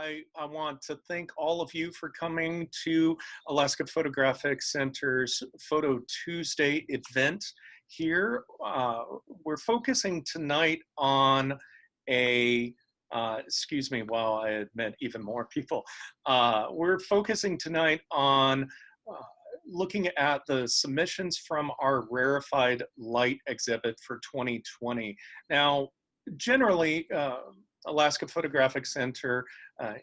I want to thank all of you for coming to Alaska Photographic Center's Photo Tuesday event here. We're focusing tonight on excuse me while I admit even more people. We're focusing tonight on looking at the submissions from our Rarefied LITE exhibit for 2020. Now, generally, Alaska Photographic Center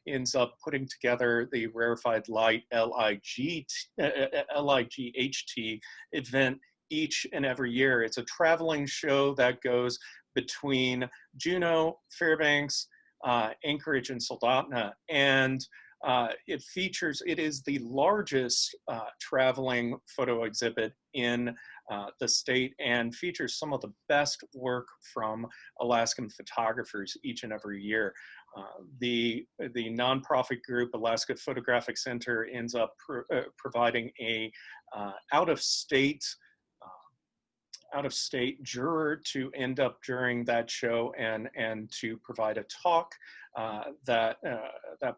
ends up putting together the Rarefied LITE LIGHT event each and every year. It's a traveling show that goes between Juneau, Fairbanks, Anchorage, and Soldotna. And it is the largest traveling photo exhibit in the state and features some of the best work from Alaskan photographers each and every year. The nonprofit group Alaska Photographic Center ends up providing a out-of-state juror to end up during that show and to provide a talk. That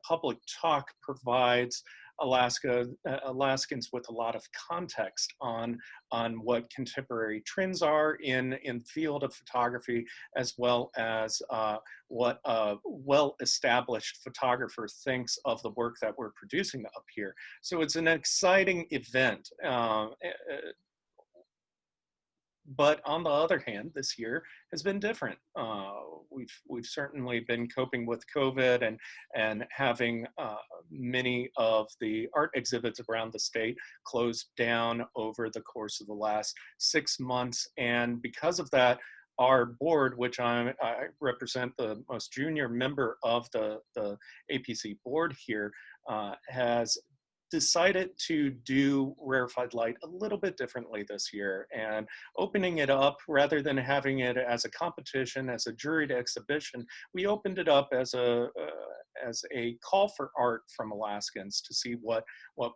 public talk provides Alaskans with a lot of context on what contemporary trends are in the field of photography, as well as what a well-established photographer thinks of the work that we're producing up here. So it's an exciting event. But on the other hand, this year has been different. We've certainly been coping with COVID and having many of the art exhibits around the state closed down over the course of the last 6 months. And because of that, our board, which I represent the most junior member of the APC board here, has decided to do Rarefied LITE a little bit differently this year, and opening it up rather than having it as a competition, as a juried exhibition. We opened it up as a call for art from Alaskans to see what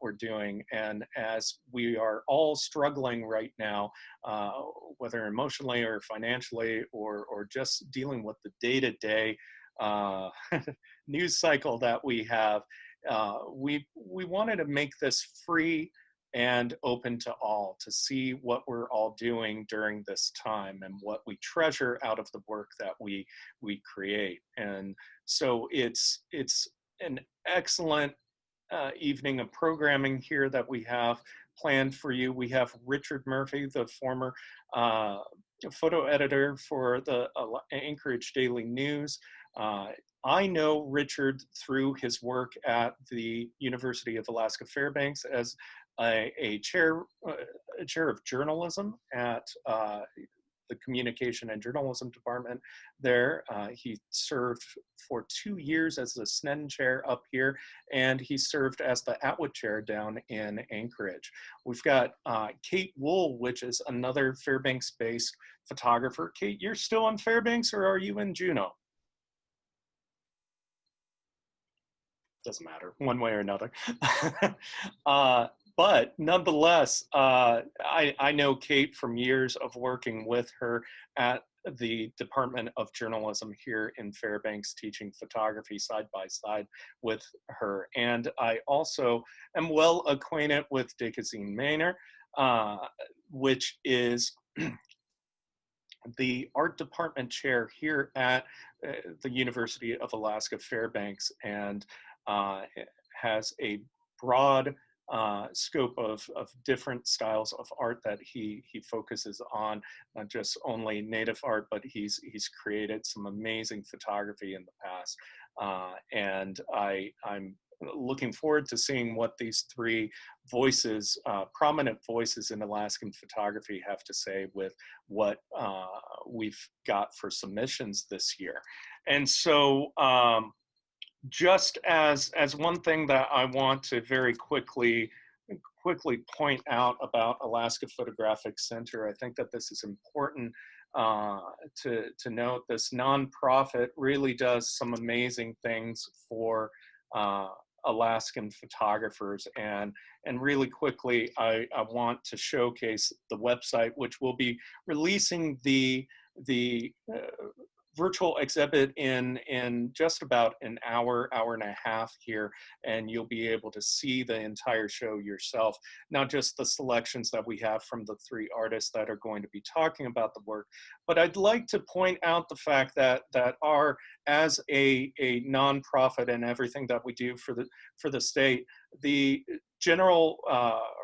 we're doing. And as we are all struggling right now, whether emotionally or financially or just dealing with the day-to-day news cycle that we have, we wanted to make this free and open to all, to see what we're all doing during this time and what we treasure out of the work that we create. And so it's an excellent evening of programming here that we have planned for you. We have Richard Murphy, the former photo editor for the Anchorage Daily News. I know Richard through his work at the University of Alaska Fairbanks as a chair of journalism at the Communication and Journalism Department there. He served for 2 years as the Sneddon Chair up here, and he served as the Atwood Chair down in Anchorage. We've got Kate Wool, which is another Fairbanks-based photographer. Kate, you're still in Fairbanks, or are you in Juneau? Doesn't matter, one way or another. But nonetheless, I know Kate from years of working with her at the Department of Journalism here in Fairbanks, teaching photography side by side with her. And I also am well acquainted with Dickezine Maynor, which is the art department chair here at the University of Alaska Fairbanks, and has a broad scope of different styles of art that he focuses on, not just only native art, but he's created some amazing photography in the past. And I'm looking forward to seeing what these three voices, prominent voices in Alaskan photography, have to say with what we've got for submissions this year. And so just as one thing that I want to very quickly point out about Alaska Photographic Center, I think that this is important to note. This nonprofit really does some amazing things for Alaskan photographers, and really quickly I want to showcase the website, which will be releasing the virtual exhibit in just about an hour, hour and a half here, and you'll be able to see the entire show yourself, not just the selections that we have from the 3 artists that are going to be talking about the work. But I'd like to point out the fact that as a nonprofit and everything that we do for the state, the general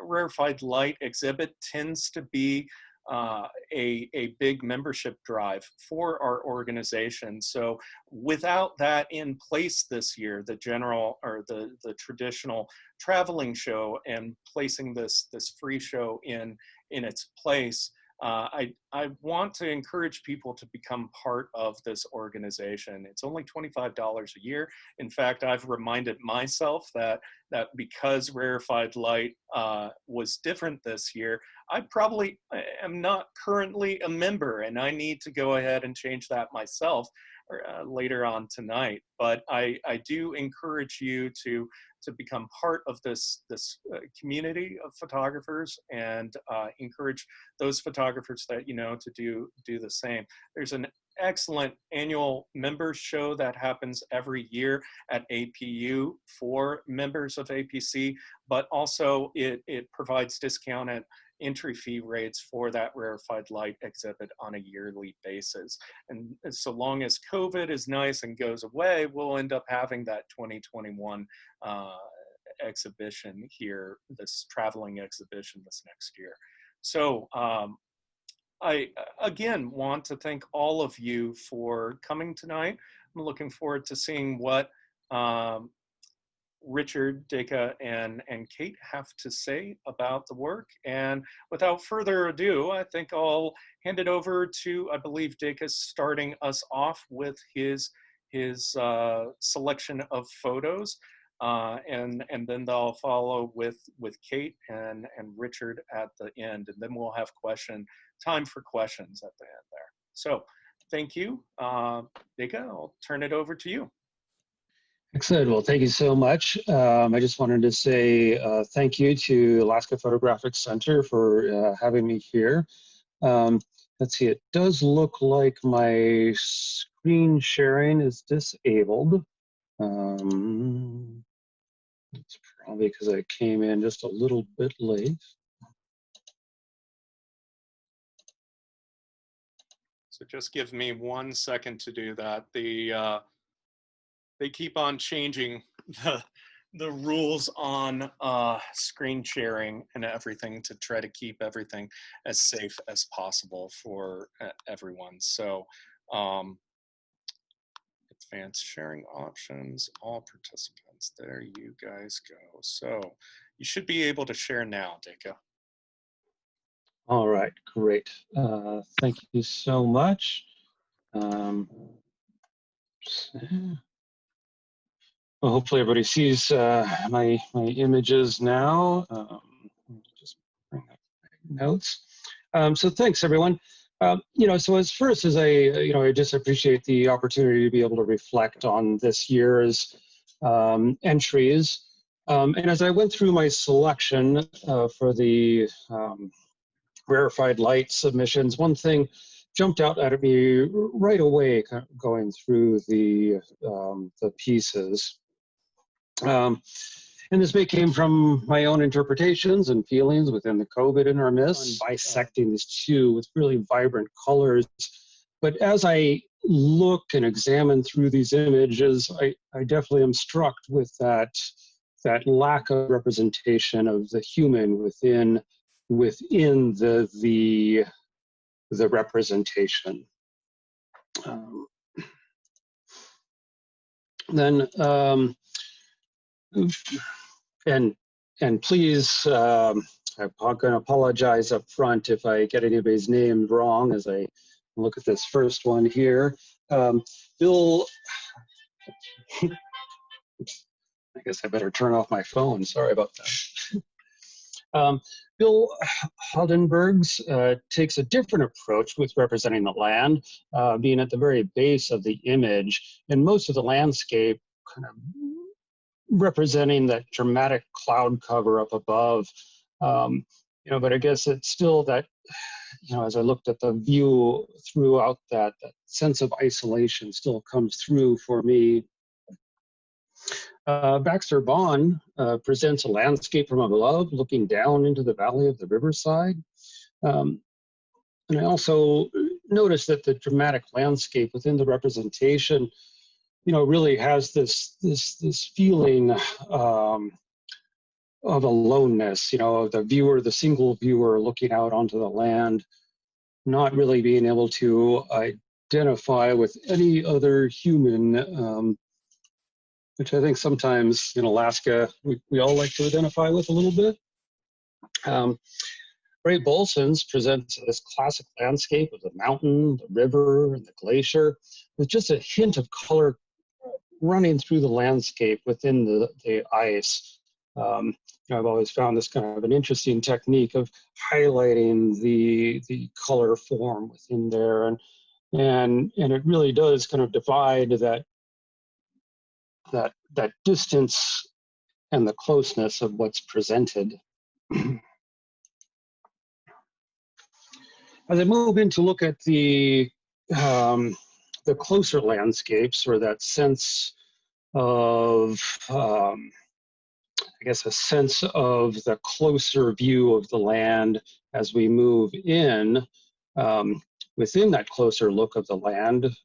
Rarefied LITE exhibit tends to be a big membership drive for our organization. So without that in place this year, the general or the traditional traveling show, and placing this free show in its place, I want to encourage people to become part of this organization. It's only $25 a year. In fact, I've reminded myself that because Rarefied LITE was different this year, I probably am not currently a member, and I need to go ahead and change that myself later on tonight. But I do encourage you to become part of this community of photographers, and encourage those photographers that you know to do the same. There's an excellent annual members show that happens every year at APU for members of APC, but also it provides discounted entry fee rates for that Rarefied LITE exhibit on a yearly basis. And so long as COVID is nice and goes away, we'll end up having that 2021 exhibition here, this traveling exhibition this next year. So I again want to thank all of you for coming tonight. I'm looking forward to seeing what Richard, Deka, and Kate have to say about the work. And without further ado, I think I'll hand it over to, I believe Deka's starting us off with his selection of photos. And then they'll follow with Kate and Richard at the end, and then we'll have time for questions at the end there. So thank you. Deka, I'll turn it over to you. Excellent. Well, thank you so much. I just wanted to say thank you to Alaska Photographic Center for having me here. Let's see, it does look like my screen sharing is disabled. It's probably because I came in just a little bit late. So just give me 1 second to do that. They keep on changing the rules on screen sharing and everything to try to keep everything as safe as possible for everyone. So advanced sharing options, all participants, there you guys go. So you should be able to share now, Deka. All right, great. Thank you so much. Well, hopefully everybody sees my images now. Just bring up my notes. So thanks everyone. So as first as I just appreciate the opportunity to be able to reflect on this year's entries. And as I went through my selection for the Rarefied LITE submissions, one thing jumped out at me right away going through the pieces. And this came from my own interpretations and feelings within the COVID in our midst, bisecting these two with really vibrant colors. But as I look and examine through these images, I definitely am struck with that lack of representation of the human within the representation. And please, I'm going to apologize up front if I get anybody's name wrong as I look at this first one here. Bill, I guess I better turn off my phone. Sorry about that. Bill Haldenbergs takes a different approach with representing the land, being at the very base of the image, and most of the landscape kind of representing that dramatic cloud cover up above. But I guess it's still that, as I looked at the view throughout that sense of isolation still comes through for me. Baxter Bond presents a landscape from above, looking down into the valley of the riverside. And I also noticed that the dramatic landscape within the representation, really has this feeling of aloneness, of the viewer, the single viewer looking out onto the land, not really being able to identify with any other human, which I think sometimes in Alaska, we all like to identify with a little bit. Ray Bolson's presents this classic landscape of the mountain, the river, and the glacier, with just a hint of color running through the landscape within the ice. I've always found this kind of an interesting technique of highlighting the color form within there, and it really does kind of divide that distance and the closeness of what's presented. As I move in to look at the closer landscapes, or that sense of, I guess, a sense of the closer view of the land as we move in, within that closer look of the land,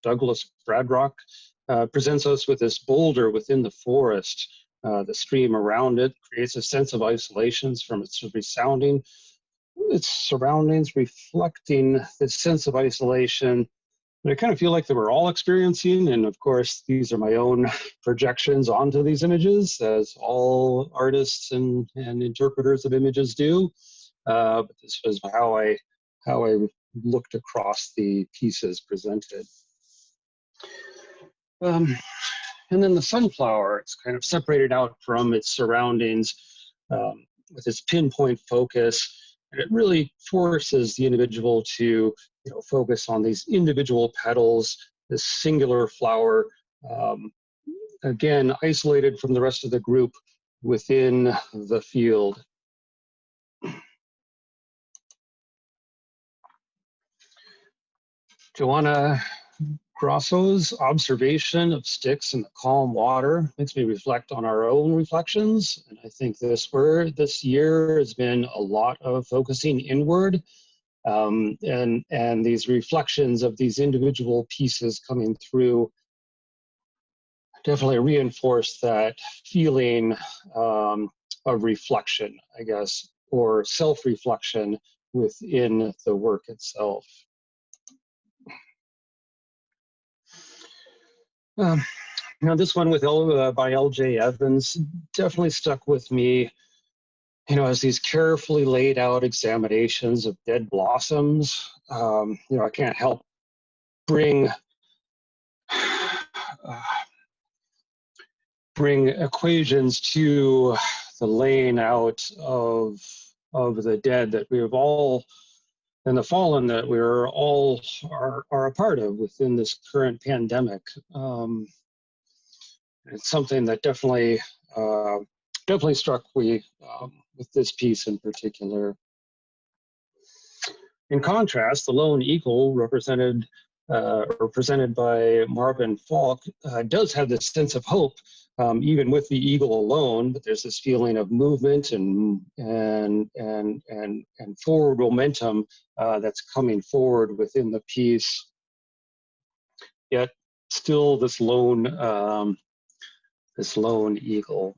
Douglas Bradrock presents us with this boulder within the forest. The stream around it creates a sense of isolations from its surroundings, reflecting this sense of isolation that I kind of feel like that we're all experiencing. And of course, these are my own projections onto these images, as all artists and interpreters of images do. But this was how I looked across the pieces presented. And then the sunflower, it's kind of separated out from its surroundings with its pinpoint focus. And it really forces the individual to focus on these individual petals, this singular flower, again, isolated from the rest of the group within the field. Joanna Grosso's observation of sticks in the calm water makes me reflect on our own reflections. And I think this year has been a lot of focusing inward, and these reflections of these individual pieces coming through definitely reinforce that feeling of reflection, I guess, or self-reflection within the work itself. Now this one by L.J. Evans definitely stuck with me, as these carefully laid out examinations of dead blossoms. I can't help bring equations to the laying out of the dead that we have all, and the fallen that we're all are a part of within this current pandemic. It's something that definitely struck me with this piece in particular. In contrast, the lone eagle presented by Marvin Falk does have this sense of hope, even with the eagle alone. But there's this feeling of movement and forward momentum that's coming forward within the piece. Yet still this lone eagle.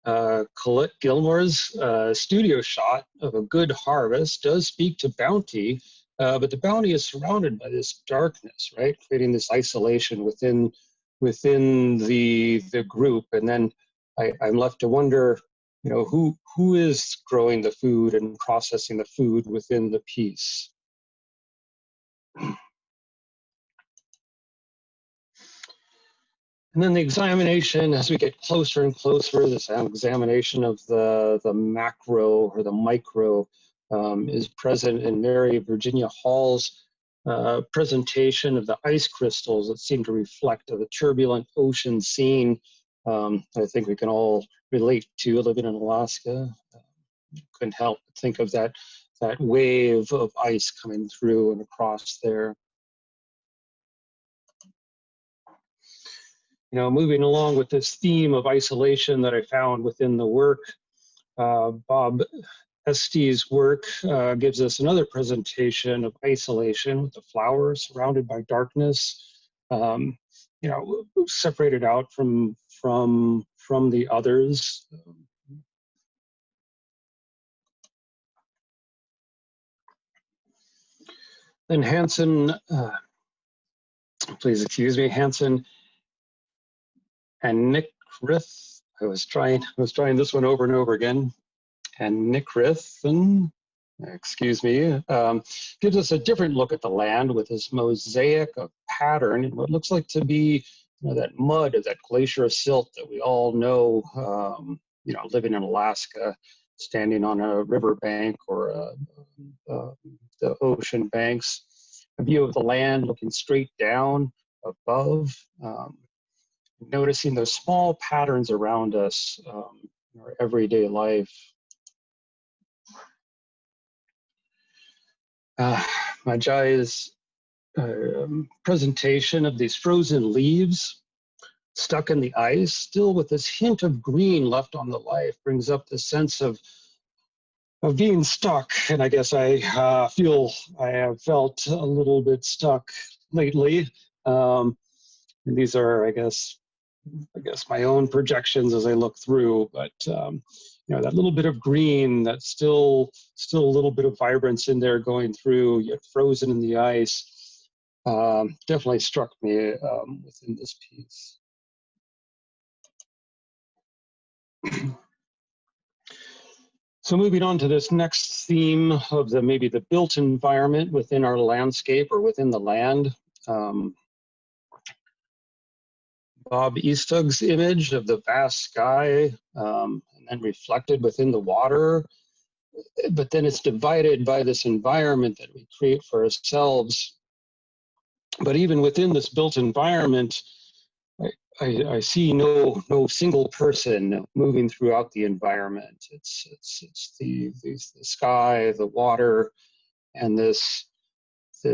Colette Gilmore's studio shot of a good harvest does speak to bounty, but the bounty is surrounded by this darkness, right? Creating this isolation within the group. And then I'm left to wonder, who is growing the food and processing the food within the piece? And then the examination, as we get closer and closer, this examination of the macro or the micro is present in Mary Virginia Hall's presentation of the ice crystals that seem to reflect the turbulent ocean scene. I think we can all relate to living in Alaska. Couldn't help but think of that wave of ice coming through and across there. moving along with this theme of isolation that I found within the work, Bob Estee's work gives us another presentation of isolation with the flowers surrounded by darkness, separated out from the others. Then Hansen, please excuse me, Hansen and Nick Rith. I was trying this one over and over again. And Nick Rithen, excuse me, gives us a different look at the land with this mosaic of pattern and what looks like to be, that mud of that glacier silt that we all know, living in Alaska, standing on a river bank or the ocean banks, a view of the land looking straight down above, noticing those small patterns around us in our everyday life. Majai's presentation of these frozen leaves stuck in the ice, still with this hint of green left on the life, brings up the sense of being stuck. And I guess I have felt a little bit stuck lately. And these are, I guess my own projections as I look through, but that little bit of green, that's still a little bit of vibrance in there going through, yet frozen in the ice, definitely struck me within this piece. So moving on to this next theme of maybe the built environment within our landscape or within the land. Bob Eastug's image of the vast sky and then reflected within the water, but then it's divided by this environment that we create for ourselves. But even within this built environment, I see no single person moving throughout the environment. It's the sky, the water, and this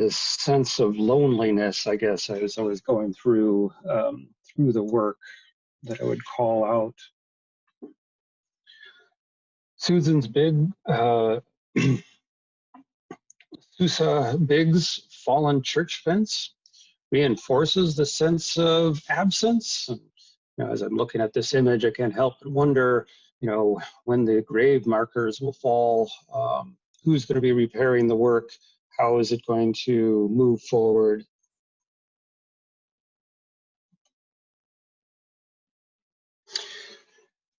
sense of loneliness, I guess, as I was going through the work that I would call out. Susan's Susa Biggs' fallen church fence reinforces the sense of absence. As I'm looking at this image, I can't help but wonder, when the grave markers will fall, who's going to be repairing the work? How is it going to move forward?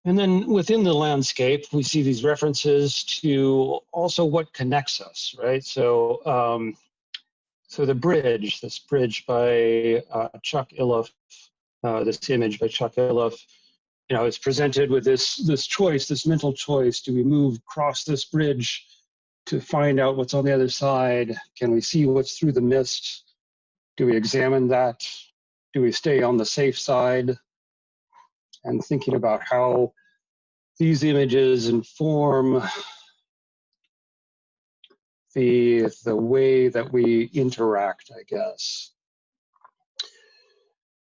And then within the landscape, we see these references to also what connects us, right? So, the bridge, this bridge by Chuck Illiff, this image by Chuck Illiff, is presented with this choice, this mental choice. Do we move across this bridge to find out what's on the other side? Can we see what's through the mist? Do we examine that? Do we stay on the safe side? And thinking about how these images inform the way that we interact, I guess.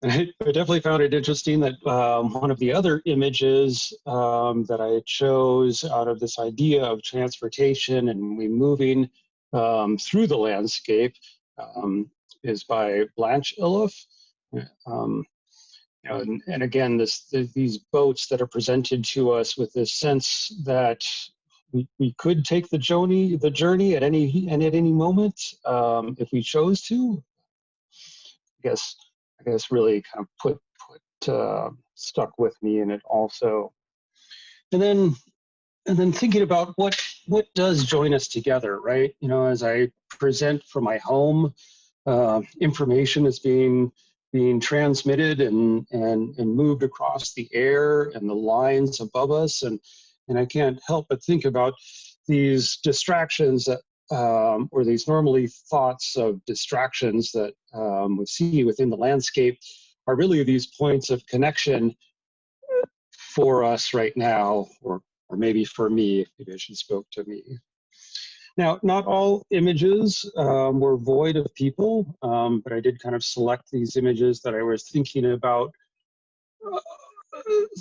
And I definitely found it interesting that one of the other images that I chose out of this idea of transportation and we moving through the landscape is by Blanche Illiff. And again, these boats that are presented to us with this sense that we could take the journey at any moment if we chose to. I guess really kind of put stuck with me in it also. And then thinking about what does join us together, right? As I present from my home, information is being transmitted and moved across the air and the lines above us, and I can't help but think about these distractions that or these normally thoughts of distractions that we see within the landscape are really these points of connection for us right now, or maybe for me, maybe she spoke to me. Now, not all images were void of people, but I did kind of select these images that I was thinking about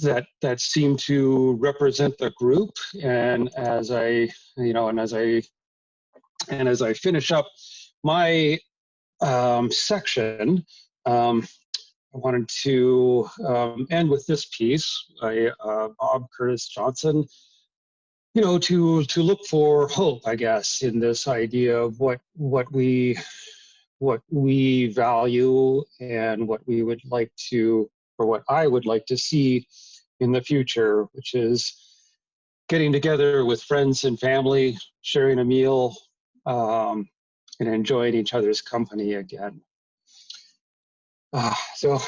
that seem to represent the group. And as I, and as I finish up my section, I wanted to end with this piece by Bob Curtis Johnson. To look for hope, I guess, in this idea of what we value and what we would like to, or what I would like to see in the future, which is getting together with friends and family, sharing a meal, and enjoying each other's company again. So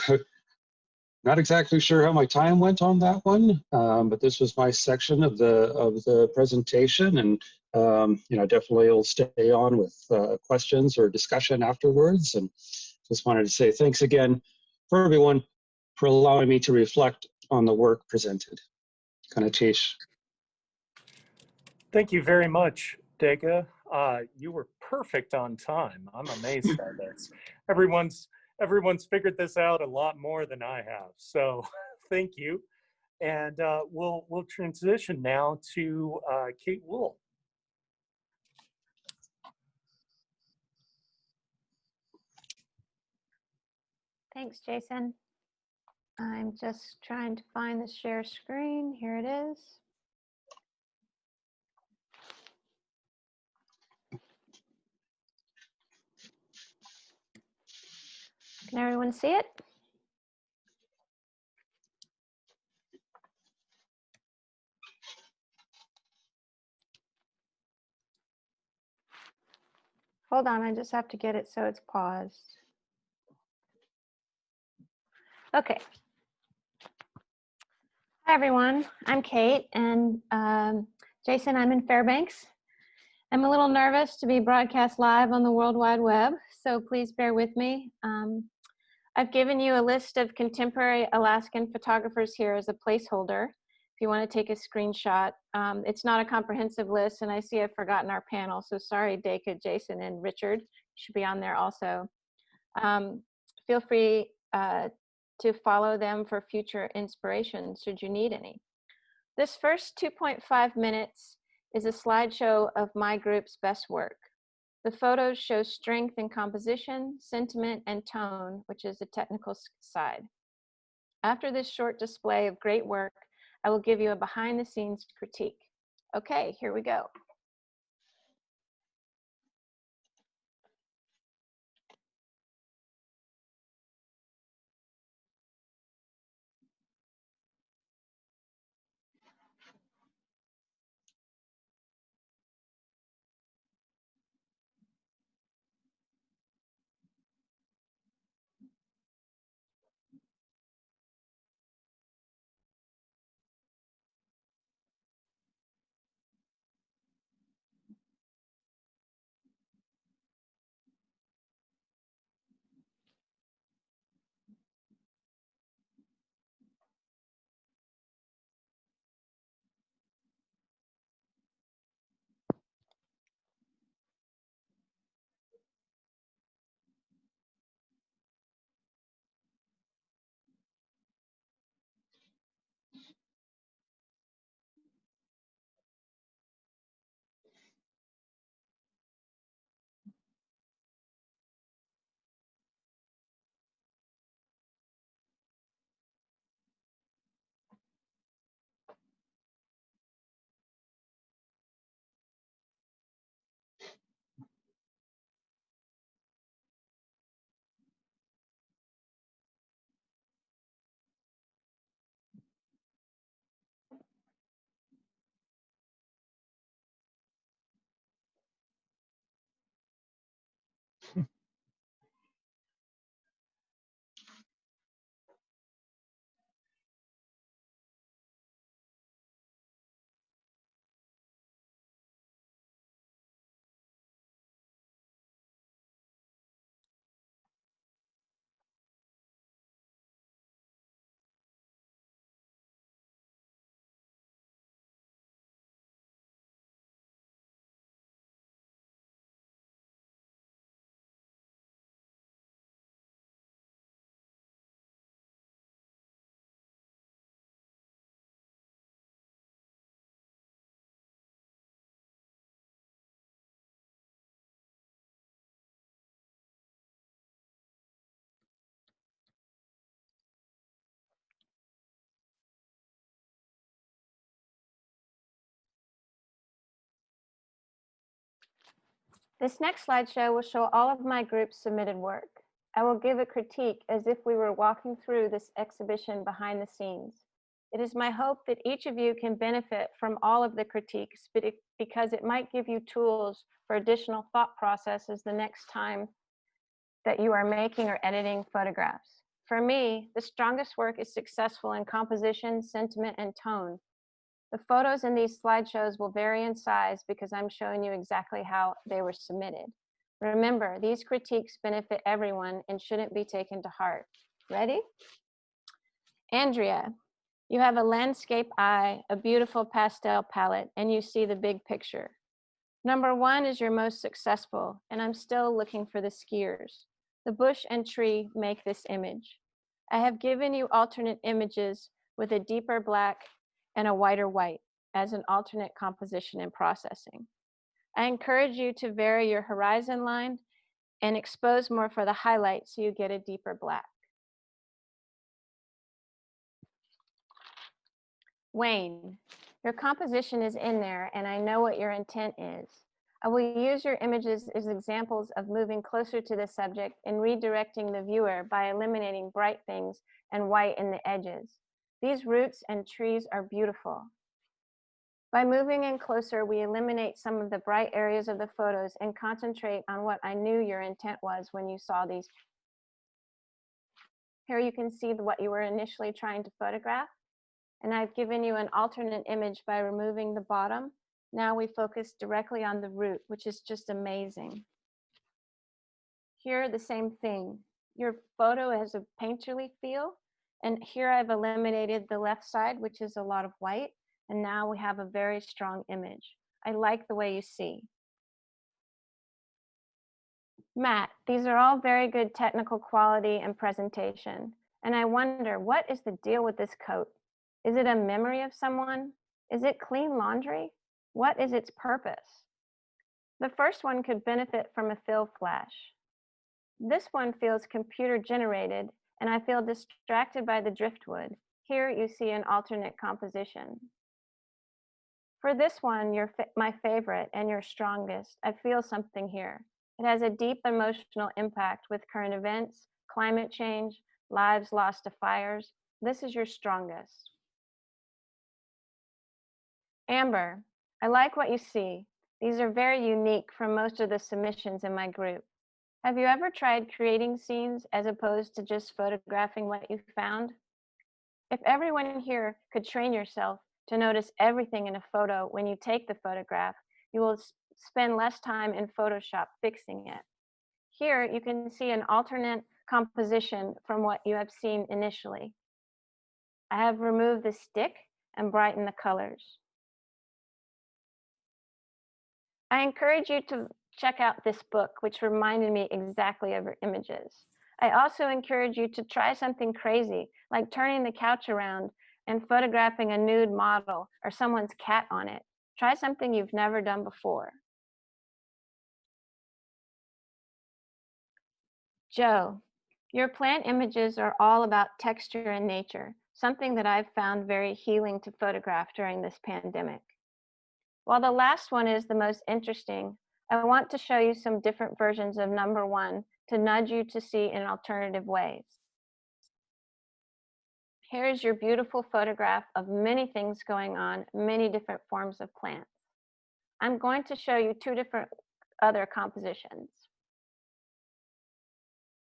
not exactly sure how my time went on that one, but this was my section of the presentation, and definitely will stay on with questions or discussion afterwards. And just wanted to say thanks again for everyone for allowing me to reflect on the work presented. Kanatish. Thank you very much, Dega. You were perfect on time. I'm amazed by this. Everyone's figured this out a lot more than I have. So thank you. And we'll transition now to Kate Wool. Thanks, Jason. I'm just trying to find the share screen. Here it is. Can everyone see it? Hold on, I just have to get it so it's paused. Okay. Hi, everyone. I'm Kate, and Jason, I'm in Fairbanks. I'm a little nervous to be broadcast live on the World Wide Web, so please bear with me. I've given you a list of contemporary Alaskan photographers here as a placeholder if you want to take a screenshot. It's not a comprehensive list, and I see I've forgotten our panel, so sorry, Deka, Jason, and Richard should be on there also. Feel free to follow them for future inspiration should you need any. This first 2.5 minutes is a slideshow of my group's best work. The photos show strength in composition, sentiment, and tone, which is the technical side. After this short display of great work, I will give you a behind-the-scenes critique. Okay, here we go. This next slideshow will show all of my group's submitted work. I will give a critique as if we were walking through this exhibition behind the scenes. It is my hope that each of you can benefit from all of the critiques because it might give you tools for additional thought processes the next time that you are making or editing photographs. For me, the strongest work is successful in composition, sentiment, and tone. The photos in these slideshows will vary in size because I'm showing you exactly how they were submitted. Remember, these critiques benefit everyone and shouldn't be taken to heart. Ready? Andrea, you have a landscape eye, a beautiful pastel palette, and you see the big picture. Number 1 is your most successful, and I'm still looking for the skiers. The bush and tree make this image. I have given you alternate images with a deeper black and a whiter white as an alternate composition and processing. I encourage you to vary your horizon line and expose more for the highlight so you get a deeper black. Wayne, your composition is in there and I know what your intent is. I will use your images as examples of moving closer to the subject and redirecting the viewer by eliminating bright things and white in the edges. These roots and trees are beautiful. By moving in closer, we eliminate some of the bright areas of the photos and concentrate on what I knew your intent was when you saw these. Here you can see what you were initially trying to photograph. And I've given you an alternate image by removing the bottom. Now we focus directly on the root, which is just amazing. Here, the same thing. Your photo has a painterly feel. And here I've eliminated the left side, which is a lot of white. And now we have a very strong image. I like the way you see. Matt, these are all very good technical quality and presentation. And I wonder, what is the deal with this coat? Is it a memory of someone? Is it clean laundry? What is its purpose? The first one could benefit from a fill flash. This one feels computer generated, and I feel distracted by the driftwood. Here you see an alternate composition. For this one, my favorite and your strongest, I feel something here. It has a deep emotional impact with current events, climate change, lives lost to fires. This is your strongest. Amber, I like what you see. These are very unique from most of the submissions in my group. Have you ever tried creating scenes as opposed to just photographing what you found? If everyone here could train yourself to notice everything in a photo when you take the photograph, you will spend less time in Photoshop fixing it. Here, you can see an alternate composition from what you have seen initially. I have removed the stick and brightened the colors. I encourage you to check out this book, which reminded me exactly of your images. I also encourage you to try something crazy, like turning the couch around and photographing a nude model or someone's cat on it. Try something you've never done before. Joe, your plant images are all about texture and nature, something that I've found very healing to photograph during this pandemic. While the last one is the most interesting, I want to show you some different versions of number 1 to nudge you to see in alternative ways. Here's your beautiful photograph of many things going on, many different forms of plants. I'm going to show you 2 different other compositions.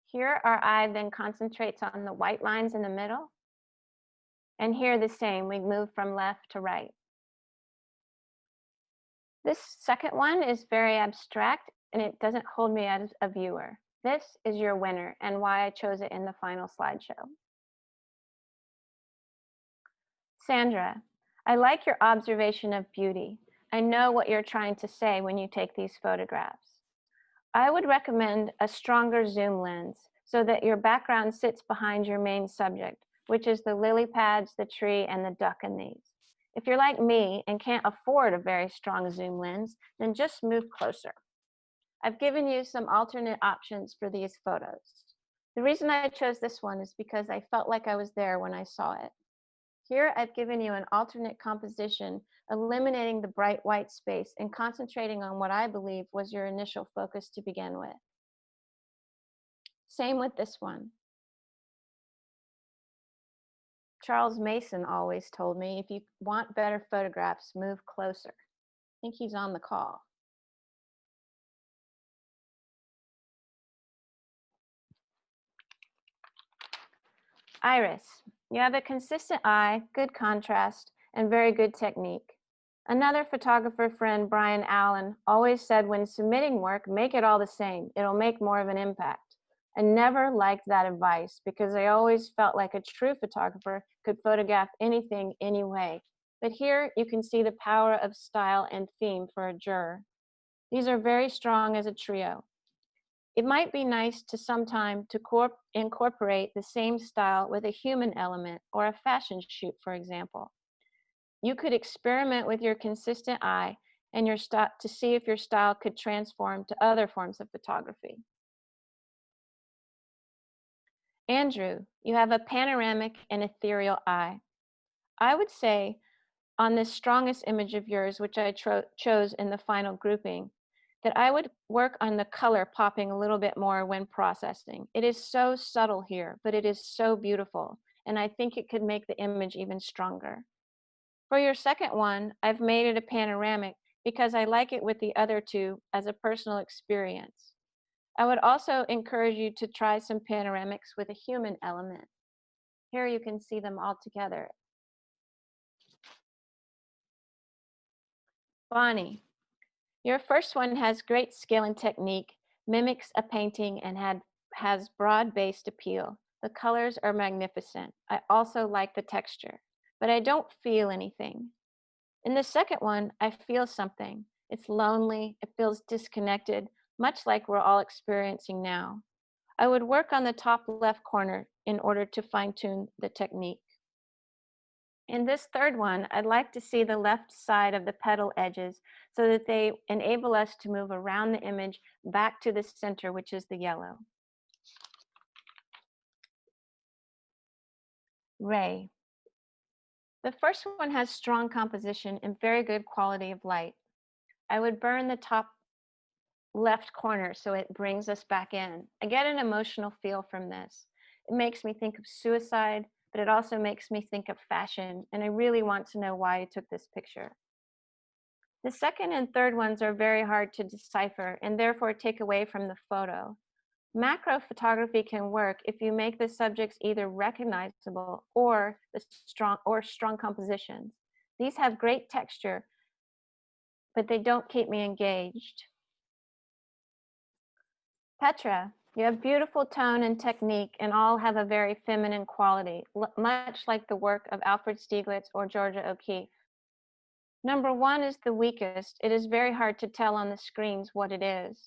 Here our eye then concentrates on the white lines in the middle. And here the same, we move from left to right. This second one is very abstract and it doesn't hold me as a viewer. This is your winner and why I chose it in the final slideshow. Sandra, I like your observation of beauty. I know what you're trying to say when you take these photographs. I would recommend a stronger zoom lens so that your background sits behind your main subject, which is the lily pads, the tree, and the duck in these. If you're like me and can't afford a very strong zoom lens, then just move closer. I've given you some alternate options for these photos. The reason I chose this one is because I felt like I was there when I saw it. Here I've given you an alternate composition, eliminating the bright white space and concentrating on what I believe was your initial focus to begin with. Same with this one. Charles Mason always told me, if you want better photographs, move closer. I think he's on the call. Iris, you have a consistent eye, good contrast, and very good technique. Another photographer friend, Brian Allen, always said when submitting work, make it all the same. It'll make more of an impact. I never liked that advice because I always felt like a true photographer could photograph anything, anyway. But here you can see the power of style and theme for a juror. These are very strong as a trio. It might be nice to sometime to incorporate the same style with a human element or a fashion shoot, for example. You could experiment with your consistent eye and your style to see if your style could transform to other forms of photography. Andrew, you have a panoramic and ethereal eye. I would say on this strongest image of yours, which I chose in the final grouping, that I would work on the color popping a little bit more when processing. It is so subtle here, but it is so beautiful, and I think it could make the image even stronger. For your second one, I've made it a panoramic because I like it with the other two as a personal experience. I would also encourage you to try some panoramics with a human element. Here you can see them all together. Bonnie, your first one has great skill and technique, mimics a painting, and has broad-based appeal. The colors are magnificent. I also like the texture, but I don't feel anything. In the second one, I feel something. It's lonely, it feels disconnected, much like we're all experiencing now. I would work on the top left corner in order to fine-tune the technique. In this third one, I'd like to see the left side of the petal edges so that they enable us to move around the image back to the center, which is the yellow. Ray. The first one has strong composition and very good quality of light. I would burn the top left corner so it brings us back in. I get an emotional feel from this. It makes me think of suicide, but it also makes me think of fashion, and I really want to know why I took this picture. The second and third ones are very hard to decipher and therefore take away from the photo. Macro photography can work if you make the subjects either recognizable or strong compositions. These have great texture, but they don't keep me engaged. Petra, you have beautiful tone and technique and all have a very feminine quality, much like the work of Alfred Stieglitz or Georgia O'Keeffe. Number one is the weakest. It is very hard to tell on the screens what it is.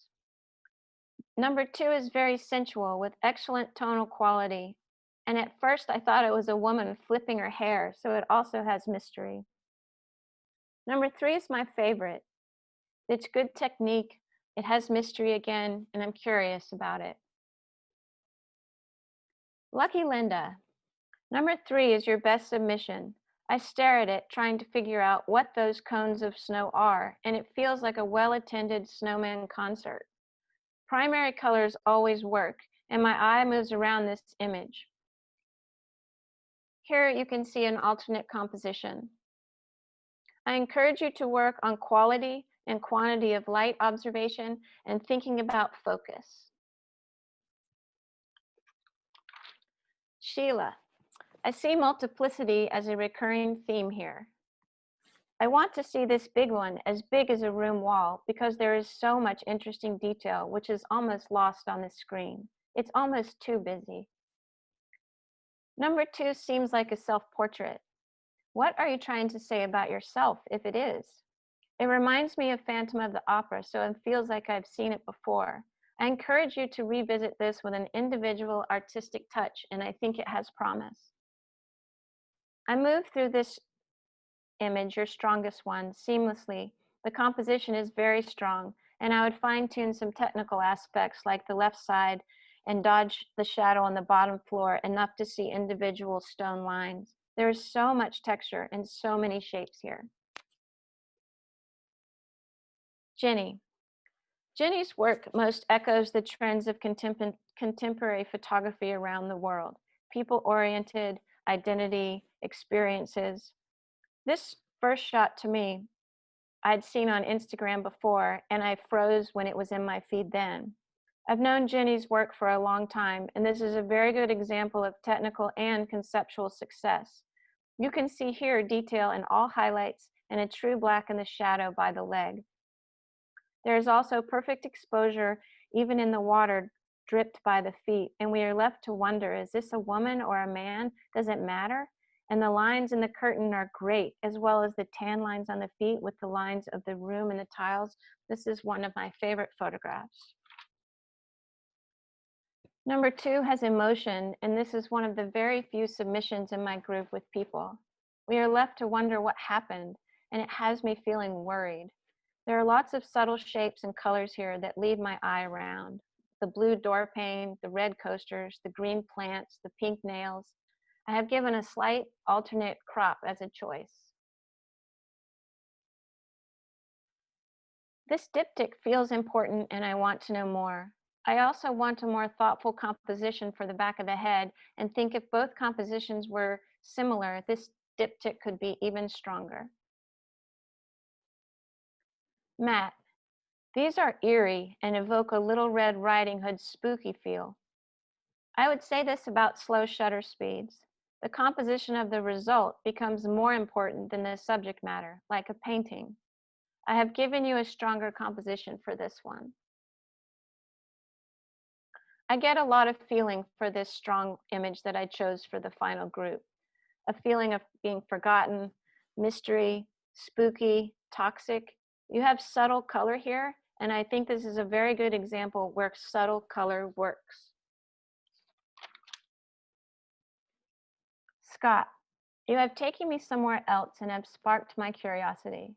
Number two is very sensual with excellent tonal quality. And at first I thought it was a woman flipping her hair, so it also has mystery. Number three is my favorite. It's good technique. It has mystery again, and I'm curious about it. Lucky Linda, number three is your best submission. I stare at it, trying to figure out what those cones of snow are, and it feels like a well-attended snowman concert. Primary colors always work, and my eye moves around this image. Here you can see an alternate composition. I encourage you to work on quality and quantity of light observation and thinking about focus. Sheila, I see multiplicity as a recurring theme here. I want to see this big one as big as a room wall because there is so much interesting detail which is almost lost on the screen. It's almost too busy. Number two seems like a self-portrait. What are you trying to say about yourself if it is? It reminds me of Phantom of the Opera, so it feels like I've seen it before. I encourage you to revisit this with an individual artistic touch, and I think it has promise. I moved through this image, your strongest one, seamlessly. The composition is very strong, and I would fine-tune some technical aspects like the left side and dodge the shadow on the bottom floor enough to see individual stone lines. There's so much texture and so many shapes here. Jenny. Jenny's work most echoes the trends of contemporary photography around the world. People-oriented, identity, experiences. This first shot to me, I'd seen on Instagram before, and I froze when it was in my feed then. I've known Jenny's work for a long time, and this is a very good example of technical and conceptual success. You can see here detail in all highlights and a true black in the shadow by the leg. There is also perfect exposure even in the water dripped by the feet, and we are left to wonder, is this a woman or a man? Does it matter? And the lines in the curtain are great, as well as the tan lines on the feet with the lines of the room and the tiles. This is one of my favorite photographs. Number 2 has emotion, and this is one of the very few submissions in my group with people. We are left to wonder what happened, and it has me feeling worried. There are lots of subtle shapes and colors here that lead my eye around. The blue door pane, the red coasters, the green plants, the pink nails. I have given a slight alternate crop as a choice. This diptych feels important and I want to know more. I also want a more thoughtful composition for the back of the head and think if both compositions were similar, this diptych could be even stronger. Matte. These are eerie and evoke a Little Red Riding Hood spooky feel. I would say this about slow shutter speeds. The composition of the result becomes more important than the subject matter, like a painting. I have given you a stronger composition for this one. I get a lot of feeling for this strong image that I chose for the final group. A feeling of being forgotten, mystery, spooky, toxic. You have subtle color here, and I think this is a very good example where subtle color works. Scott, you have taken me somewhere else and have sparked my curiosity.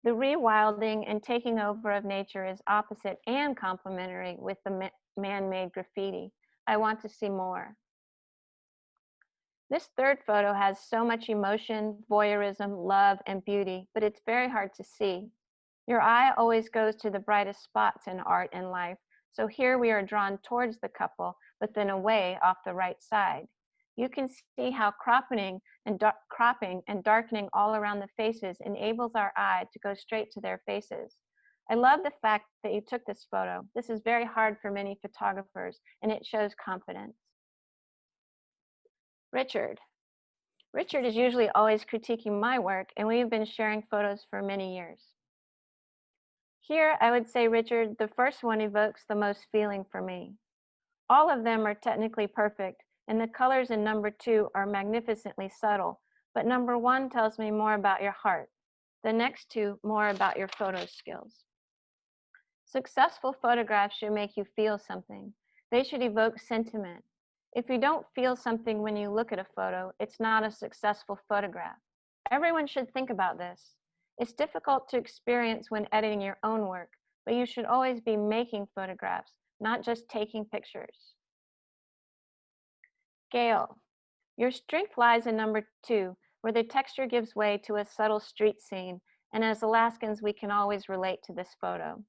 The rewilding and taking over of nature is opposite and complementary with the man-made graffiti. I want to see more. This third photo has so much emotion, voyeurism, love, and beauty, but it's very hard to see. Your eye always goes to the brightest spots in art and life, so here we are drawn towards the couple, but then away off the right side. You can see how cropping and darkening all around the faces enables our eye to go straight to their faces. I love the fact that you took this photo. This is very hard for many photographers, and it shows confidence. Richard. Richard is usually always critiquing my work, and we've been sharing photos for many years. Here, I would say, Richard, the first one evokes the most feeling for me. All of them are technically perfect, and the colors in number 2 are magnificently subtle, but number 1 tells me more about your heart. The next 2, more about your photo skills. Successful photographs should make you feel something. They should evoke sentiment. If you don't feel something when you look at a photo, it's not a successful photograph. Everyone should think about this. It's difficult to experience when editing your own work, but you should always be making photographs, not just taking pictures. Gail, your strength lies in number 2, where the texture gives way to a subtle street scene, and as Alaskans, we can always relate to this photo.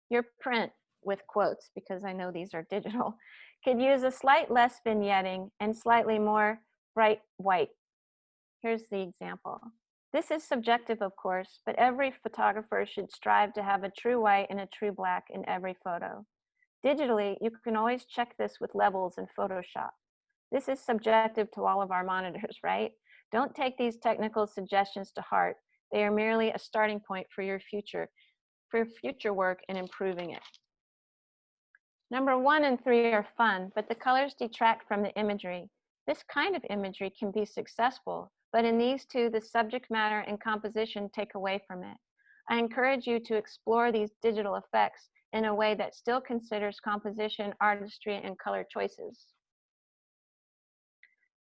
Your print, with quotes, because I know these are digital, could use a slight less vignetting and slightly more bright white. Here's the example. This is subjective, of course, but every photographer should strive to have a true white and a true black in every photo. Digitally, you can always check this with levels in Photoshop. This is subjective to all of our monitors, right? Don't take these technical suggestions to heart. They are merely a starting point for your future work in improving it. Number 1 and 3 are fun, but the colors detract from the imagery. This kind of imagery can be successful, but in these 2, the subject matter and composition take away from it. I encourage you to explore these digital effects in a way that still considers composition, artistry, and color choices.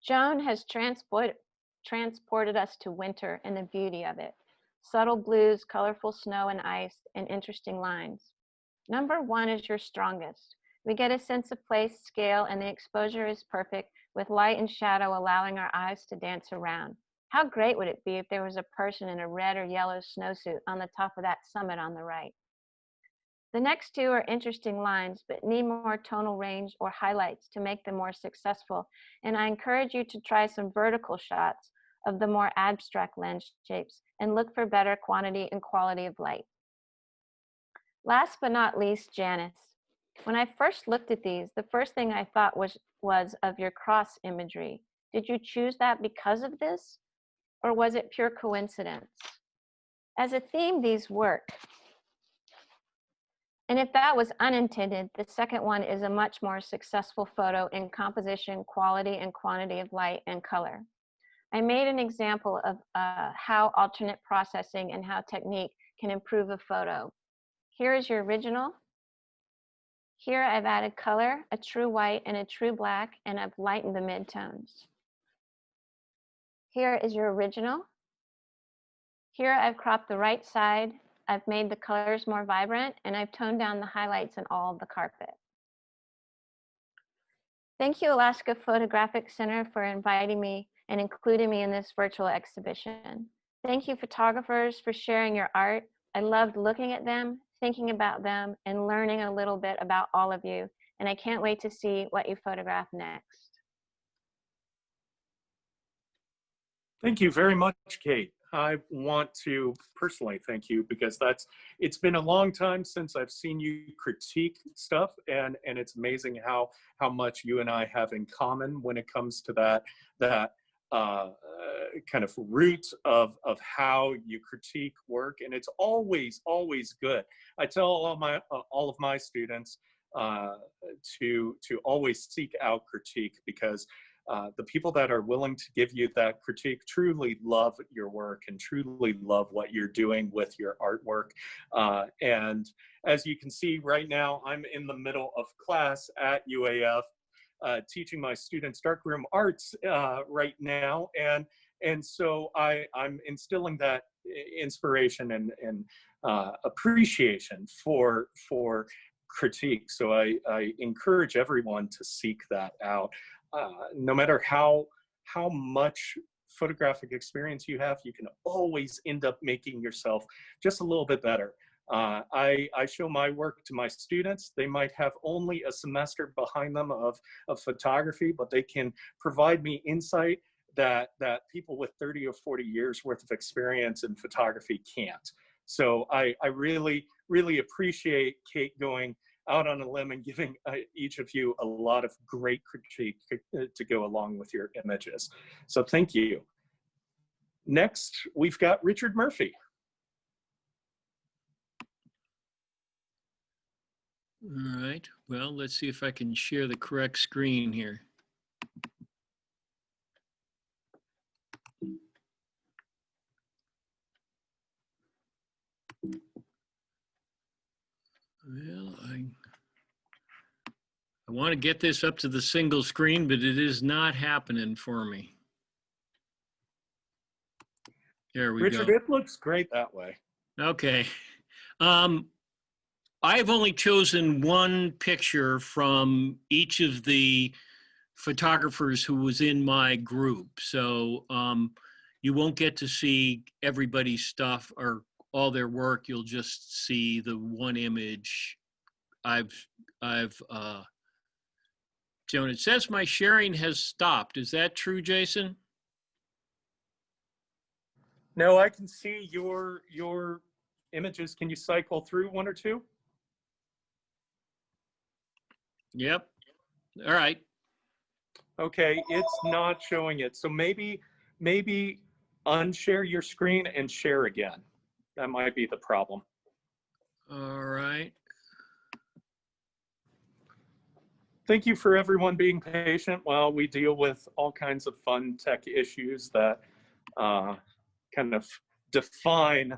Joan has transported us to winter and the beauty of it. Subtle blues, colorful snow and ice, and interesting lines. Number 1 is your strongest. We get a sense of place, scale, and the exposure is perfect, with light and shadow allowing our eyes to dance around. How great would it be if there was a person in a red or yellow snowsuit on the top of that summit on the right? The next two are interesting lines, but need more tonal range or highlights to make them more successful, and I encourage you to try some vertical shots of the more abstract landscapes and look for better quantity and quality of light. Last but not least, Janice. When I first looked at these, the first thing I thought was of your cross imagery. Did you choose that because of this, or was it pure coincidence? As a theme, these work. And if that was unintended, the second one is a much more successful photo in composition, quality, and quantity of light and color. I made an example of how alternate processing and how technique can improve a photo. Here is your original. Here I've added color, a true white and a true black, and I've lightened the midtones. Here is your original. Here I've cropped the right side. I've made the colors more vibrant, and I've toned down the highlights in all of the carpet. Thank you, Alaska Photographic Center, for inviting me and including me in this virtual exhibition. Thank you, photographers, for sharing your art. I loved looking at them, thinking about them, and learning a little bit about all of you, and I can't wait to see what you photograph next. Thank you very much, Kate. I want to personally thank you because it's been a long time since I've seen you critique stuff, and it's amazing how much you and I have in common when it comes to that kind of root of how you critique work, and it's always good. I tell all of my students to always seek out critique, because the people that are willing to give you that critique truly love your work and truly love what you're doing with your artwork. And as you can see right now, I'm in the middle of class at UAF, teaching my students darkroom arts right now. And so I'm instilling that inspiration and appreciation for critique. So I encourage everyone to seek that out. No matter how much photographic experience you have, you can always end up making yourself just a little bit better. I show my work to my students. They might have only a semester behind them of photography, but they can provide me insight that people with 30 or 40 years worth of experience in photography can't. So I really appreciate Kate going out on a limb and giving each of you a lot of great critique to go along with your images. So thank you. Next, we've got Richard Murphy. All right, well, let's see if I can share the correct screen here. Well, I want to get this up to the single screen, but it is not happening for me. There we go. Richard, it looks great that way. Okay. I've only chosen one picture from each of the photographers who was in my group. So you won't get to see everybody's stuff or all their work. You'll just see the one image I've shown. It says my sharing has stopped. Is that true, Jason? No, I can see your images. Can you cycle through one or two? Yep. All right. Okay, it's not showing it. So maybe unshare your screen and share again. That might be the problem. All right. Thank you for everyone being patient while we deal with all kinds of fun tech issues that kind of define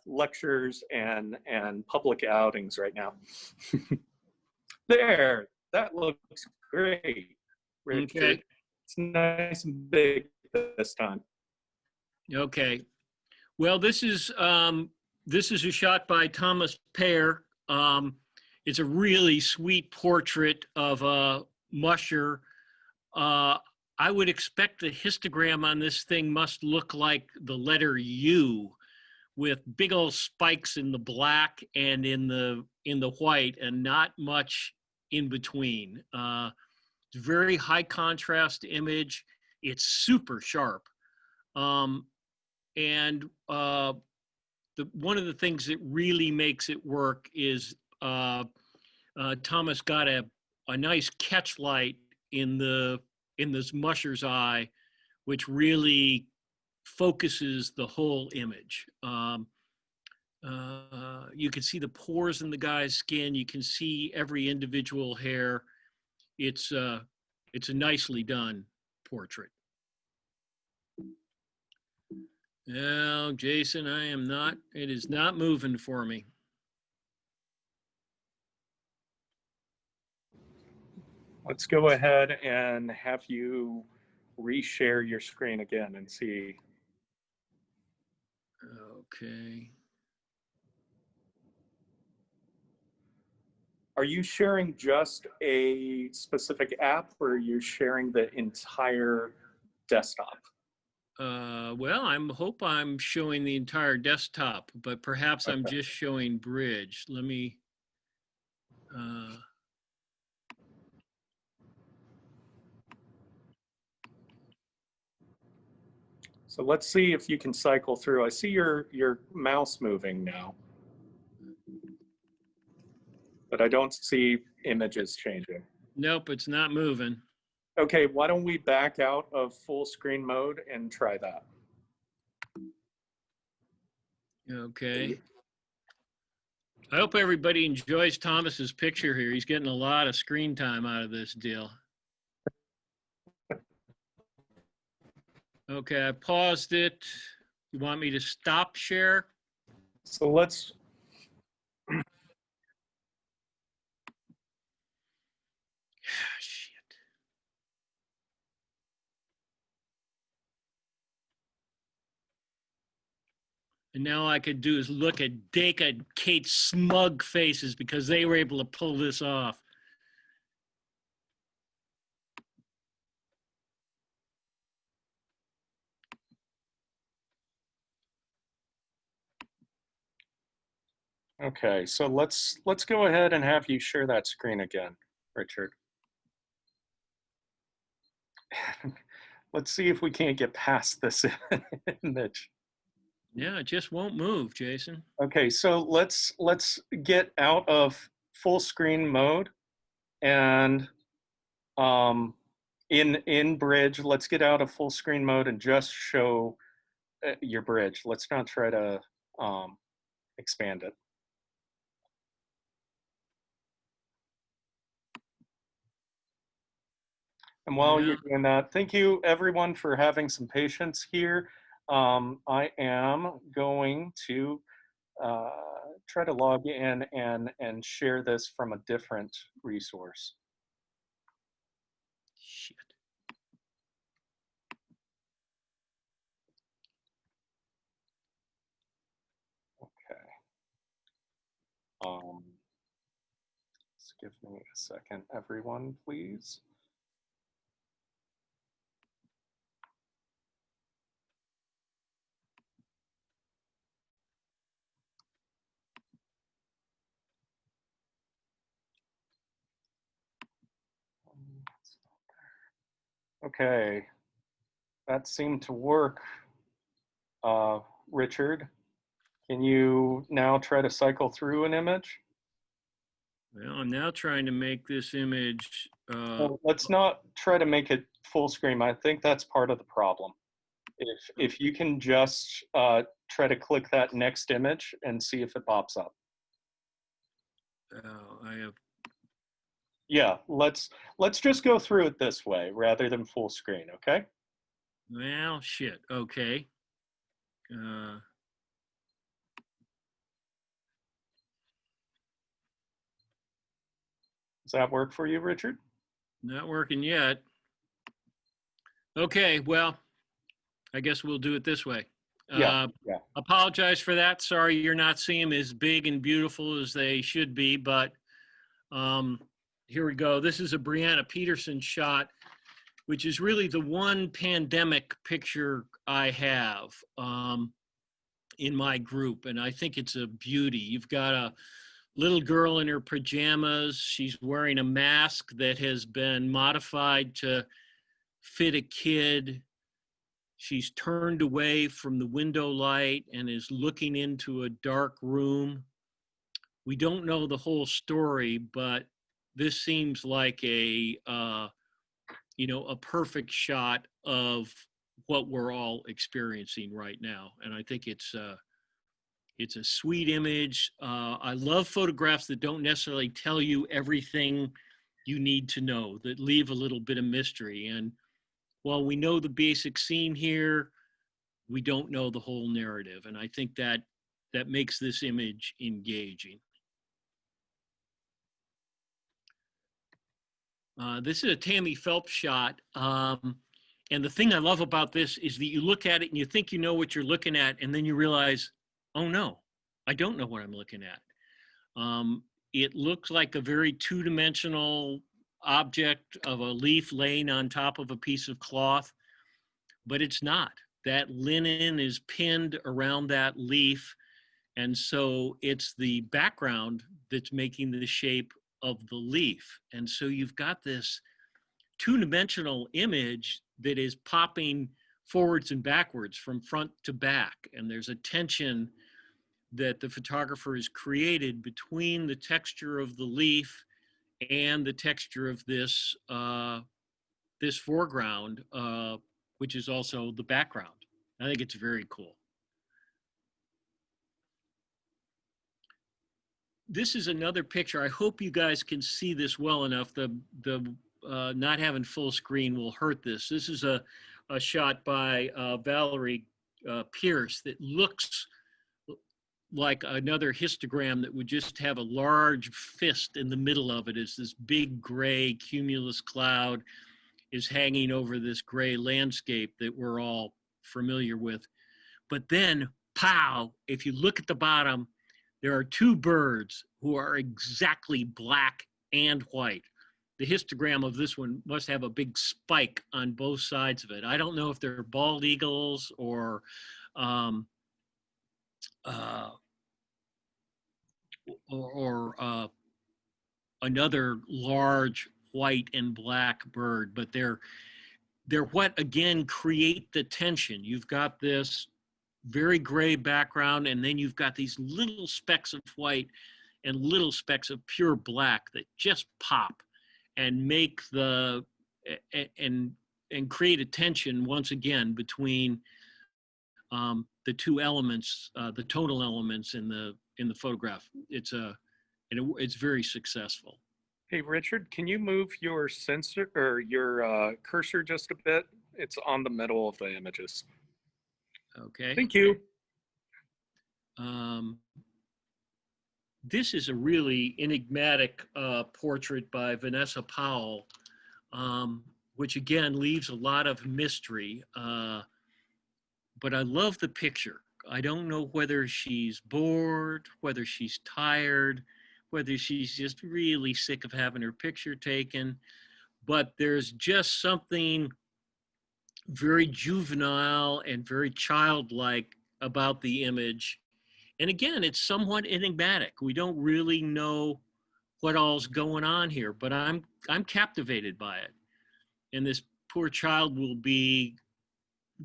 lectures and public outings right now. There, that looks great, Richard. Okay. It's nice and big this time. Okay. Well, this is a shot by Thomas Pear. It's a really sweet portrait of a musher I would expect the histogram on this thing must look like the letter U with big old spikes in the black and in the white and not much in between. It's very high contrast image. It's super sharp. And one of the things that really makes it work is Thomas got a nice catch light in this musher's eye, which really focuses the whole image. You can see the pores in the guy's skin. You can see every individual hair. It's a nicely done portrait. Now, Jason, it is not moving for me. Let's go ahead and have you reshare your screen again and see. Okay. Are you sharing just a specific app, or are you sharing the entire desktop? Well, I hope I'm showing the entire desktop, but perhaps I'm just showing Bridge. Let me, So let's see if you can cycle through. I see your mouse moving now, but I don't see images changing. Nope, it's not moving. Okay, why don't we back out of full screen mode and try that? Okay. I hope everybody enjoys Thomas's picture here. He's getting a lot of screen time out of this deal. Okay, I paused it. You want me to stop share? So let's, Shit. And now all I could do is look at Dake and Kate's smug faces because they were able to pull this off. okay, so let's go ahead and have you share that screen again, Richard. Let's see if we can't get past this image. Yeah, it just won't move, Jason. Okay, so let's get out of full screen mode, and in Bridge, let's get out of full screen mode and just show your bridge. Let's not try to expand it. And while you're doing that, thank you everyone for having some patience here. I am going to try to log in and share this from a different resource. Shit. Okay. Just give me a second, everyone, please. Okay, that seemed to work. Richard, can you now try to cycle through an image? Well, I'm now trying to make this image. Well, let's not try to make it full screen. I think that's part of the problem. If you can just try to click that next image and see if it pops up. I have. Yeah, let's just go through it this way rather than full screen, okay? Well, shit. Okay. Does that work for you, Richard? Not working yet. Okay, well, I guess we'll do it this way. Yeah. Apologize for that. Sorry you're not seeing them as big and beautiful as they should be, but here we go. This is a Brianna Peterson shot which is really the one pandemic picture I have in my group. And I think it's a beauty. You've got a little girl in her pajamas. She's wearing a mask that has been modified to fit a kid. She's turned away from the window light and is looking into a dark room. We don't know the whole story, but this seems like a perfect shot of what we're all experiencing right now. And I think it's a sweet image. I love photographs that don't necessarily tell you everything you need to know, that leave a little bit of mystery. And while we know the basic scene here, we don't know the whole narrative. And I think that makes this image engaging. This is a Tammy Phelps shot. And the thing I love about this is that you look at it and you think you know what you're looking at, and then you realize, oh no, I don't know what I'm looking at. It looks like a very two-dimensional object of a leaf laying on top of a piece of cloth, but it's not. That linen is pinned around that leaf, and so it's the background that's making the shape of the leaf. And so you've got this two-dimensional image that is popping forwards and backwards from front to back, and there's a tension that the photographer has created between the texture of the leaf and the texture of this this foreground, which is also the background. I think it's very cool. This is another picture. I hope you guys can see this well enough. The not having full screen will hurt this. This is a shot by Valerie Pierce that looks like another histogram that would just have a large fist in the middle of it as this big gray cumulus cloud is hanging over this gray landscape that we're all familiar with. But then, pow, if you look at the bottom, there are two birds who are exactly black and white. The histogram of this one must have a big spike on both sides of it. I don't know if they're bald eagles or another large white and black bird, but they're what again create the tension. You've got this very gray background, and then you've got these little specks of white and little specks of pure black that just pop and make the and create a tension once again between the two elements, the tonal elements in the photograph. It's very successful. Hey, Richard, can you move your sensor or your cursor just a bit? It's on the middle of the images. Okay. Thank you. This is a really enigmatic portrait by Vanessa Powell, which again leaves a lot of mystery. But I love the picture. I don't know whether she's bored, whether she's tired, whether she's just really sick of having her picture taken, but there's just something very juvenile and very childlike about the image. And again, it's somewhat enigmatic. We don't really know what all's going on here, but I'm captivated by it. And this poor child will be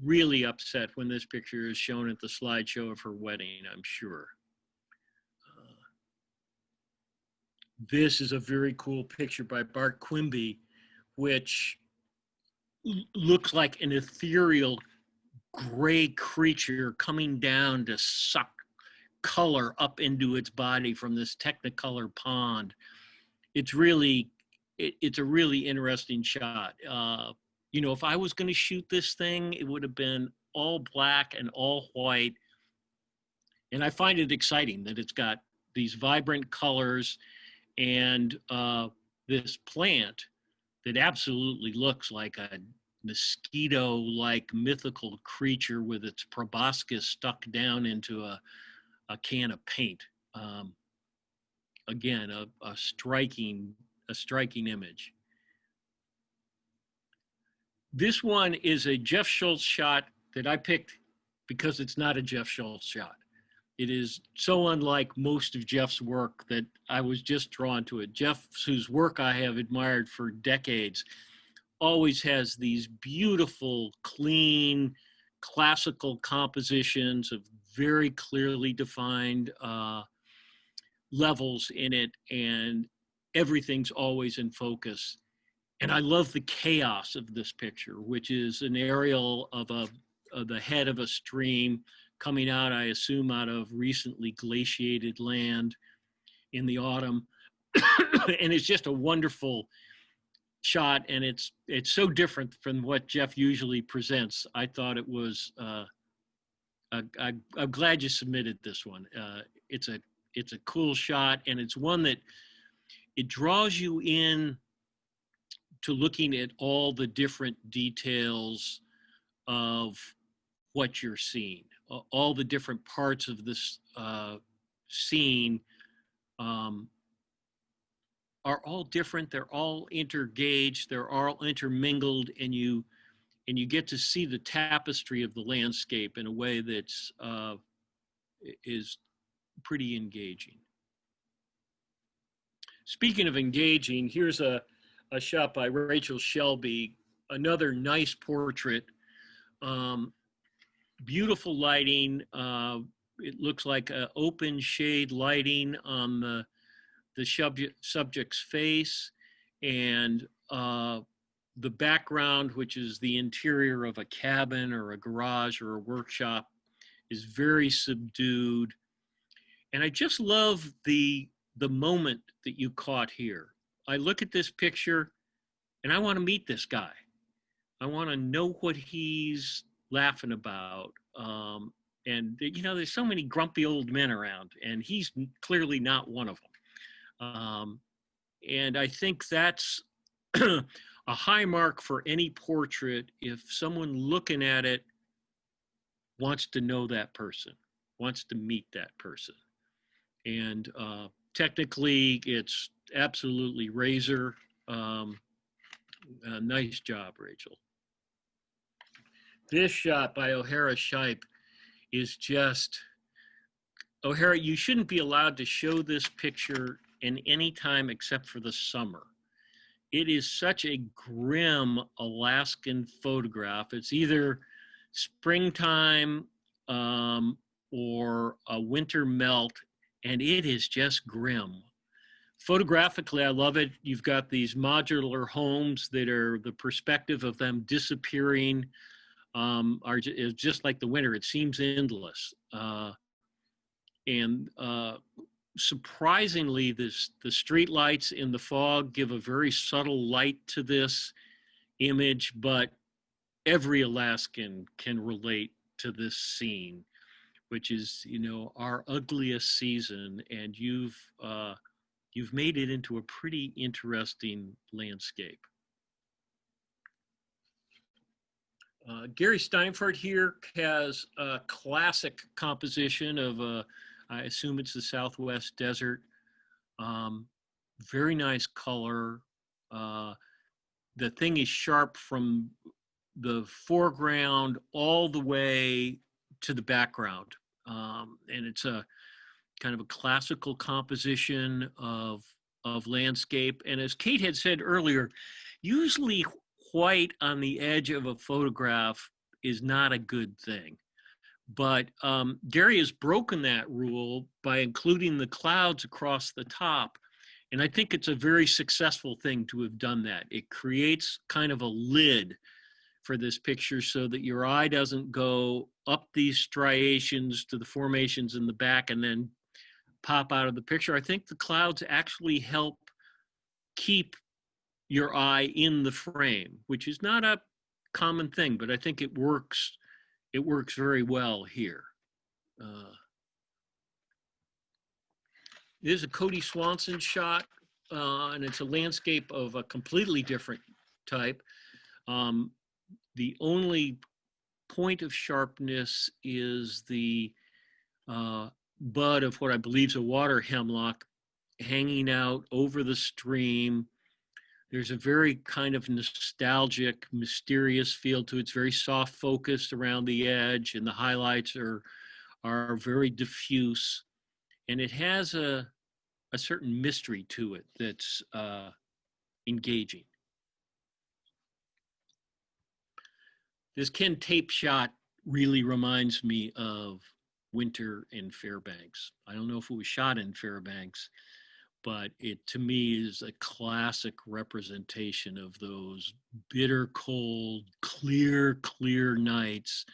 really upset when this picture is shown at the slideshow of her wedding, I'm sure. This is a very cool picture by Bart Quimby, which looks like an ethereal gray creature coming down to suck color up into its body from this Technicolor pond. It's really, it's a really interesting shot. You know, if I was going to shoot this thing, it would have been all black and all white. And I find it exciting that it's got these vibrant colors and this plant that absolutely looks like a mosquito-like mythical creature with its proboscis stuck down into a can of paint. Again, a striking image. This one is a Jeff Schultz shot that I picked because it's not a Jeff Schultz shot. It is so unlike most of Jeff's work that I was just drawn to it. Jeff, whose work I have admired for decades, always has these beautiful, clean, classical compositions of very clearly defined levels in it, and everything's always in focus. And I love the chaos of this picture, which is an aerial of the head of a stream coming out, I assume, out of recently glaciated land in the autumn. And it's just a wonderful shot, and it's so different from what Jeff usually presents. I thought it was, I'm glad you submitted this one. It's a cool shot, and it's one that it draws you in to looking at all the different details of what you're seeing. All the different parts of this scene are all different. They're all intergauged. They're all intermingled, and you get to see the tapestry of the landscape in a way that's is pretty engaging. Speaking of engaging, here's a shot by Rachel Shelby, another nice portrait. Beautiful lighting. It looks like open shade lighting on the subject's face, and the background, which is the interior of a cabin or a garage or a workshop, is very subdued. And I just love the moment that you caught here. I look at this picture and I want to meet this guy. I want to know what he's laughing about. And you know, there's so many grumpy old men around, and he's clearly not one of them. And I think that's a high mark for any portrait if someone looking at it wants to know that person, wants to meet that person. And technically, it's absolutely razor. Nice job, Rachel. This shot by O'Hara Shipe is just, O'Hara, you shouldn't be allowed to show this picture in any time except for the summer. It is such a grim Alaskan photograph. It's either springtime or a winter melt, and it is just grim. Photographically, I love it. You've got these modular homes that are the perspective of them disappearing is just like the winter. It seems endless. And surprisingly, the street lights in the fog give a very subtle light to this image, but every Alaskan can relate to this scene, which is, you know, our ugliest season, and you've made it into a pretty interesting landscape. Gary Steinfurt here has a classic composition of I assume it's the Southwest desert. Very nice color. The thing is sharp from the foreground all the way to the background. And it's a kind of a classical composition of landscape. And as Kate had said earlier, usually white on the edge of a photograph is not a good thing. But Gary has broken that rule by including the clouds across the top. And I think it's a very successful thing to have done that. It creates kind of a lid for this picture so that your eye doesn't go up these striations to the formations in the back and then pop out of the picture. I think the clouds actually help keep your eye in the frame, which is not a common thing, but I think it works very well here. This is a Cody Swanson shot, and it's a landscape of a completely different type. The only point of sharpness is the bud of what I believe is a water hemlock hanging out over the stream. There's a very kind of nostalgic, mysterious feel to it. It's very soft focused around the edge, and the highlights are very diffuse. And it has a certain mystery to it that's engaging. This Ken tape shot really reminds me of winter in Fairbanks. I don't know if it was shot in Fairbanks, but it to me is a classic representation of those bitter cold, clear nights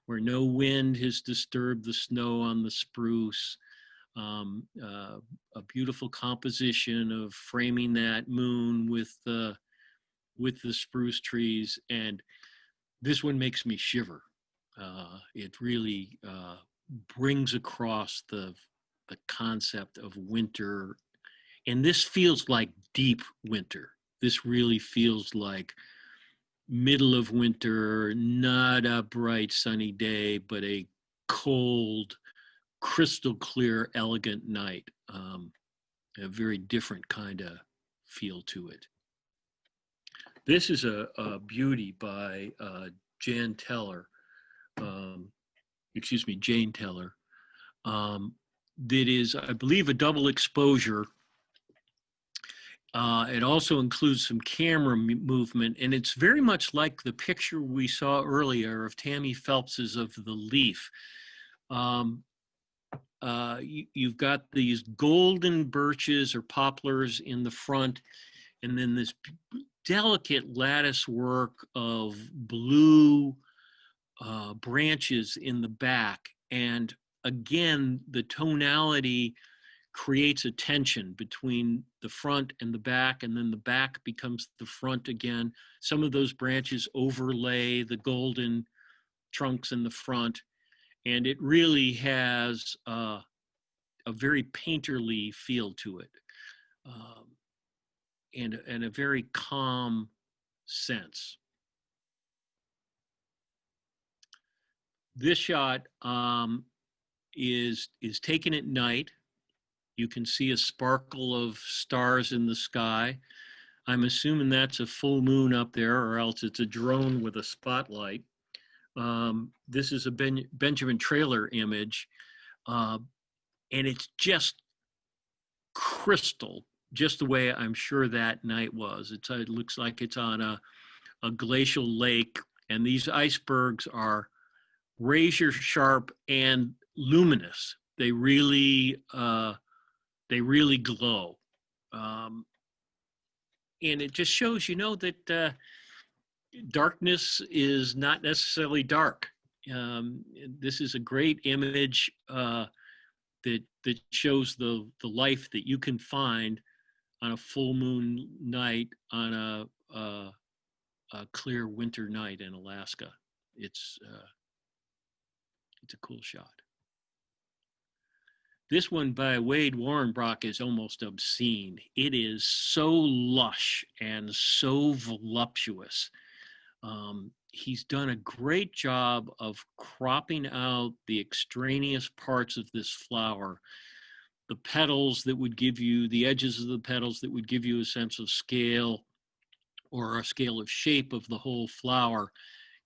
where no wind has disturbed the snow on the spruce. A beautiful composition of framing that moon with the spruce trees, and this one makes me shiver. It really brings across the concept of winter, and this feels like deep winter. This really feels like middle of winter, not a bright sunny day, but a cold, crystal clear, elegant night. A very different kind of feel to it. This is a beauty by Jane Teller. Jane Teller. That is, I believe, a double exposure. It also includes some camera movement, and it's very much like the picture we saw earlier of Tammy Phelps's of the leaf. You've got these golden birches or poplars in the front, and then this delicate lattice work of blue branches in the back. And again, the tonality creates a tension between the front and the back, and then the back becomes the front again. Some of those branches overlay the golden trunks in the front, and it really has a very painterly feel to it, and a very calm sense. This shot is taken at night. You can see a sparkle of stars in the sky. I'm assuming that's a full moon up there, or else it's a drone with a spotlight. This is a Benjamin Trailer image, and it's just crystal, just the way I'm sure that night was. It looks like it's on a glacial lake, and these icebergs are razor sharp and luminous. They really glow. And it just shows, that darkness is not necessarily dark. This is a great image that shows the life that you can find on a full moon night on a clear winter night in Alaska. It's a cool shot. This one by Wade Warrenbrock is almost obscene. It is so lush and so voluptuous. He's done a great job of cropping out the extraneous parts of this flower. The petals that would give you, the edges of the petals that would give you a sense of scale or a scale of shape of the whole flower.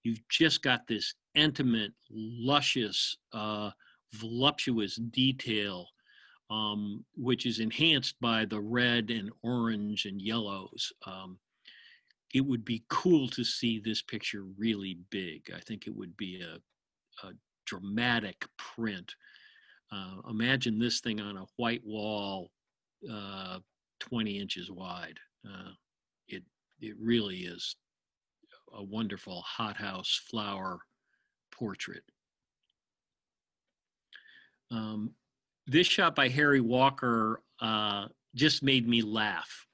You've just got this intimate, luscious, voluptuous detail, which is enhanced by the red and orange and yellows. It would be cool to see this picture really big. I think it would be a dramatic print. Imagine this thing on a white wall, 20 inches wide. It really is a wonderful hothouse flower portrait. This shot by Harry Walker just made me laugh.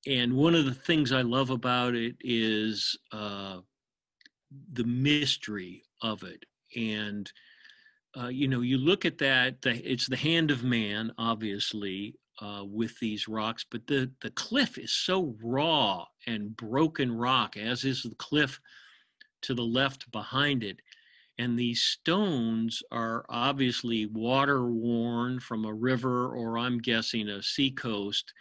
And one of the things I love about it is the mystery of it. And, you look at that, it's the hand of man, obviously, with these rocks, but the cliff is so raw and broken rock, as is the cliff to the left behind it. And these stones are obviously water worn from a river, or I'm guessing a seacoast.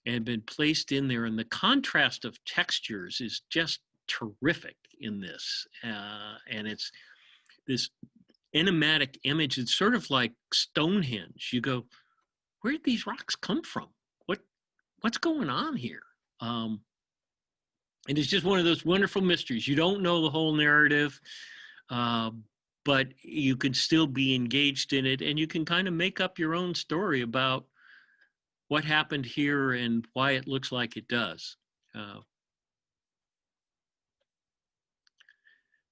and been placed in there. And the contrast of textures is just terrific in this. And it's this enigmatic image. It's sort of like Stonehenge. You go, where did these rocks come from? What's going on here? And it's just one of those wonderful mysteries. You don't know the whole narrative, but you can still be engaged in it, and you can kind of make up your own story about what happened here and why it looks like it does.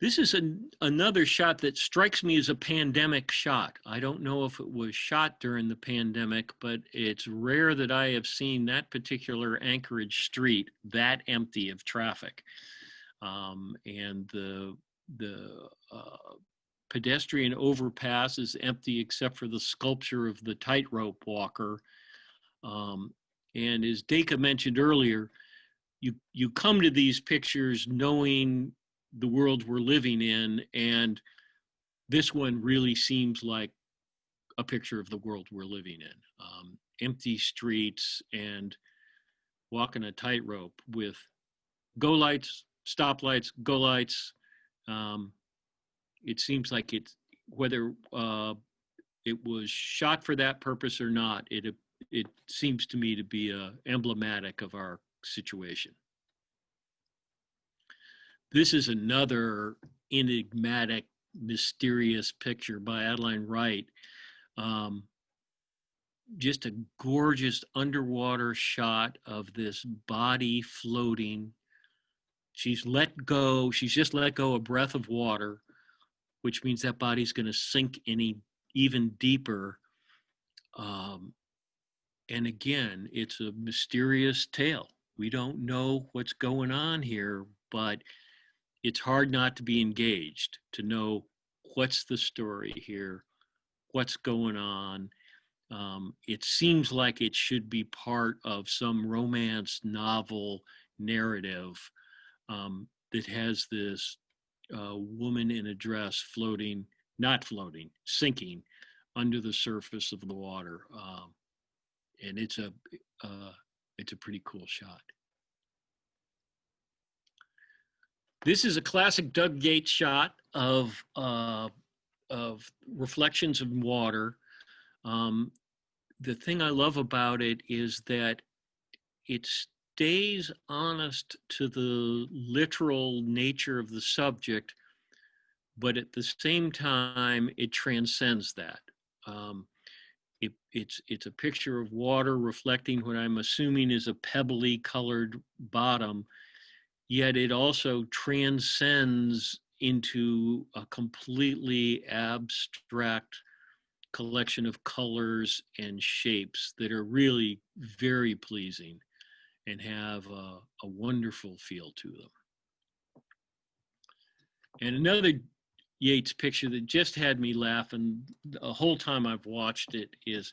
This is another shot that strikes me as a pandemic shot. I don't know if it was shot during the pandemic, but it's rare that I have seen that particular Anchorage street that empty of traffic. And the pedestrian overpass is empty except for the sculpture of the tightrope walker. And as Deka mentioned earlier, you come to these pictures knowing the world we're living in, and this one really seems like a picture of the world we're living in. Empty streets and walking a tightrope with go lights, stop lights, go lights. It seems like it's, whether it was shot for that purpose or not, it seems to me to be emblematic of our situation. This is another enigmatic, mysterious picture by Adeline Wright. Just a gorgeous underwater shot of this body floating. She's just let go a breath of water, which means that body's going to sink even deeper. And again, it's a mysterious tale. We don't know what's going on here, but it's hard not to be engaged, to know what's the story here, what's going on. It seems like it should be part of some romance novel narrative that has this woman in a dress sinking under the surface of the water. And it's a pretty cool shot. This is a classic Doug Yates shot of reflections in water. The thing I love about it is that it stays honest to the literal nature of the subject, but at the same time, it transcends that. It's a picture of water reflecting what I'm assuming is a pebbly colored bottom, yet it also transcends into a completely abstract collection of colors and shapes that are really very pleasing and have a wonderful feel to them. And another Yates picture that just had me laughing the whole time I've watched it is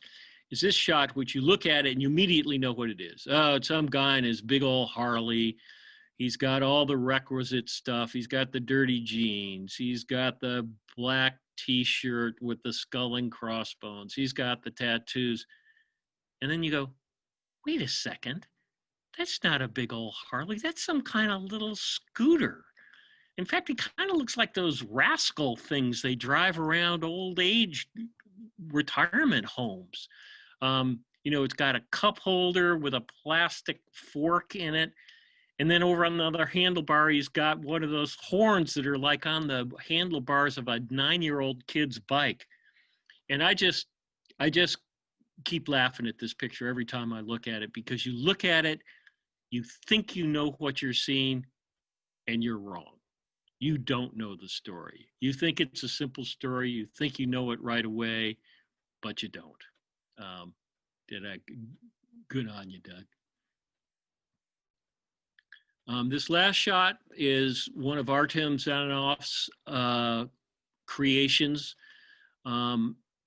this shot, which you look at it and you immediately know what it is. Oh, it's some guy in his big old Harley. He's got all the requisite stuff. He's got the dirty jeans. He's got the black t-shirt with the skull and crossbones. He's got the tattoos. And then you go, wait a second. That's not a big old Harley. That's some kind of little scooter. In fact, it kind of looks like those rascal things they drive around old age retirement homes. It's got a cup holder with a plastic fork in it. And then over on the other handlebar, he's got one of those horns that are like on the handlebars of a 9-year-old kid's bike. And I just keep laughing at this picture every time I look at it, because you look at it, you think you know what you're seeing, and you're wrong. You don't know the story. You think it's a simple story. You think you know it right away, but you don't. Good on you, Doug. This last shot is one of Artem Zananov's creations.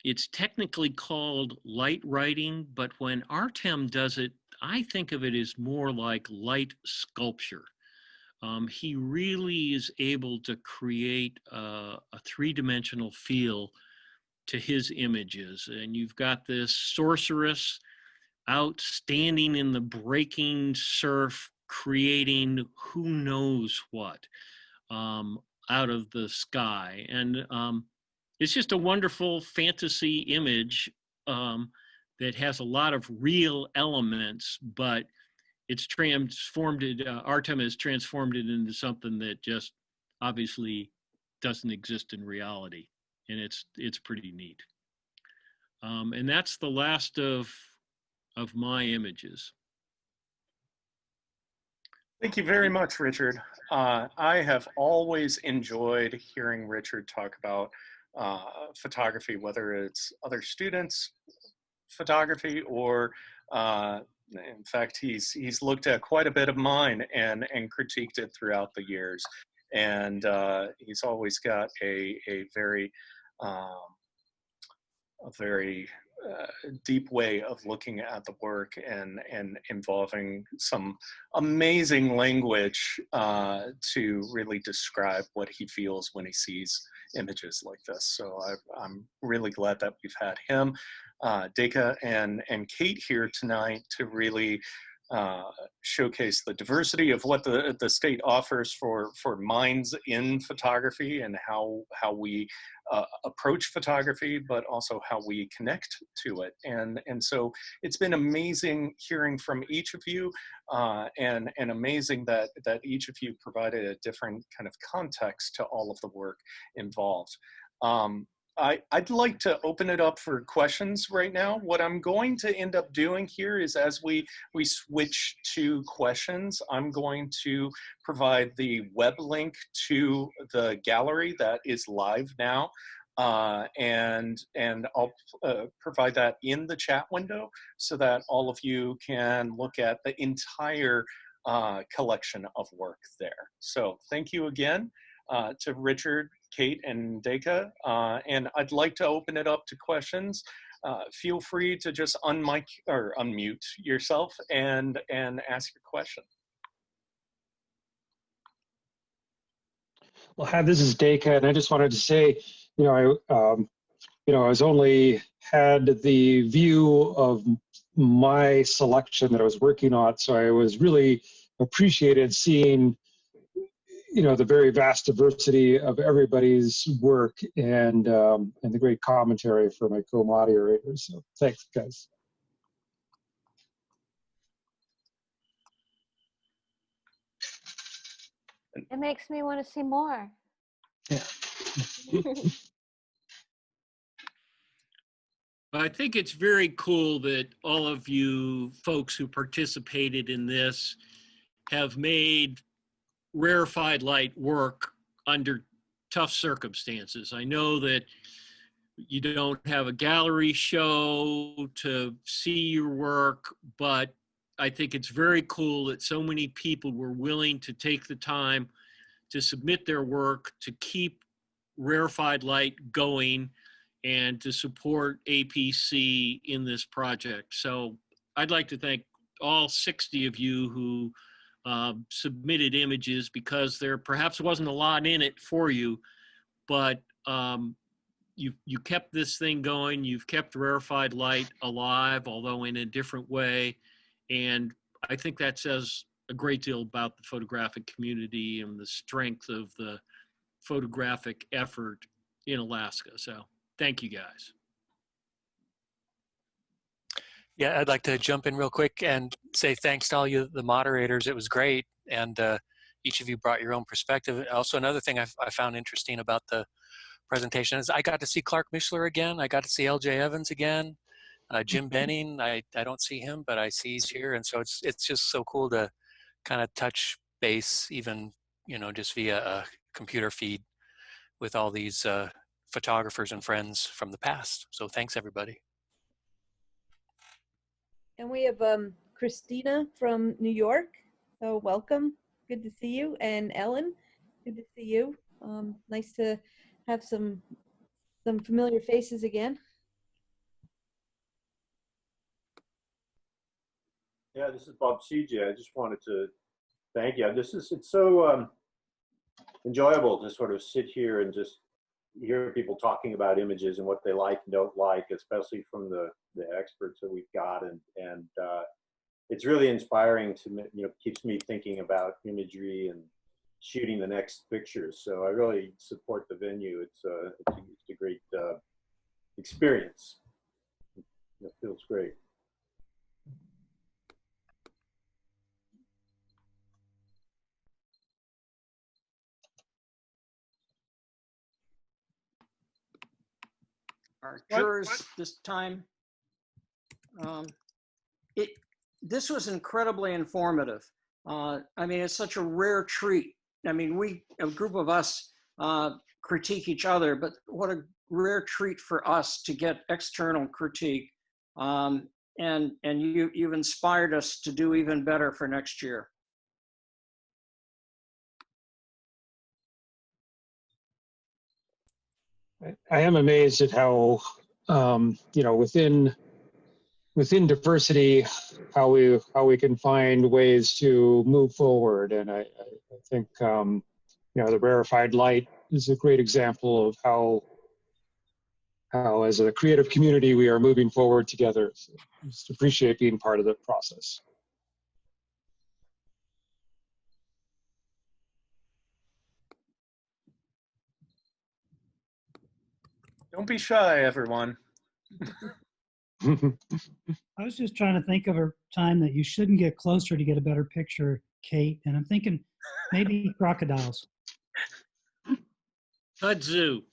It's technically called light writing, but when Artem does it, I think of it as more like light sculpture. He really is able to create a three-dimensional feel to his images. And you've got this sorceress outstanding in the breaking surf, creating who knows what out of the sky. And it's just a wonderful fantasy image that has a lot of real elements, but it's transformed it, Artem has transformed it into something that just obviously doesn't exist in reality. And it's pretty neat. And that's the last of my images. Thank you very much, Richard. I have always enjoyed hearing Richard talk about photography, whether it's other students' photography or, in fact, he's looked at quite a bit of mine and critiqued it throughout the years. And he's always got a very deep way of looking at the work and involving some amazing language to really describe what he feels when he sees images like this. So I'm really glad that we've had him, Deka and Kate here tonight to really showcase the diversity of what the state offers for minds in photography and how we approach photography, but also how we connect to it. And so it's been amazing hearing from each of you, and amazing that each of you provided a different kind of context to all of the work involved. I'd like to open it up for questions right now. What I'm going to end up doing here is as we switch to questions, I'm going to provide the web link to the gallery that is live now. And I'll provide that in the chat window so that all of you can look at the entire collection of work there. So thank you again to Richard, Kate, and Deka, and I'd like to open it up to questions. Feel free to just unmic or unmute yourself and ask your question. Well, hi, this is Deka, and I just wanted to say, I was only had the view of my selection that I was working on, so I was really appreciated seeing the very vast diversity of everybody's work and the great commentary for my co-moderators. So thanks, guys. It makes me want to see more. Yeah. I think it's very cool that all of you folks who participated in this have made Rarefied LITE work under tough circumstances. I know that you don't have a gallery show to see your work, but I think it's very cool that so many people were willing to take the time to submit their work, to keep Rarefied LITE going, and to support APC in this project. So I'd like to thank all 60 of you who submitted images, because there perhaps wasn't a lot in it for you, but you kept this thing going. You've kept Rarefied LITE alive, although in a different way. And I think that says a great deal about the photographic community and the strength of the photographic effort in Alaska. So thank you, guys. Yeah, I'd like to jump in real quick and say thanks to all you, the moderators. It was great, and each of you brought your own perspective. Also, another thing I found interesting about the presentation is I got to see Clark Mishler again. I got to see LJ Evans again. Jim Benning, I don't see him, but I see he's here, and so it's just so cool to kind of touch base, even just via a computer feed, with all these photographers and friends from the past. So thanks, everybody. And we have Christina from New York. So welcome. Good to see you. And Ellen, good to see you. Nice to have some familiar faces again. Yeah, this is Bob CJ. I just wanted to thank you. It's so enjoyable to sort of sit here and just hear people talking about images and what they like and don't like, especially from the experts that we've got, and it's really inspiring to, keeps me thinking about imagery and shooting the next pictures. So I really support the venue. It's a great experience. It feels great. Our jurors this time. This was incredibly informative. I mean, it's such a rare treat. I mean, a group of us critique each other, but what a rare treat for us to get external critique. And you've inspired us to do even better for next year. I am amazed at how, within diversity, how we can find ways to move forward. And I think, the Rarefied LITE is a great example of how as a creative community we are moving forward together. So just appreciate being part of the process. Don't be shy, everyone. I was just trying to think of a time that you shouldn't get closer to get a better picture, Kate, and I'm thinking maybe crocodiles. Kudzu.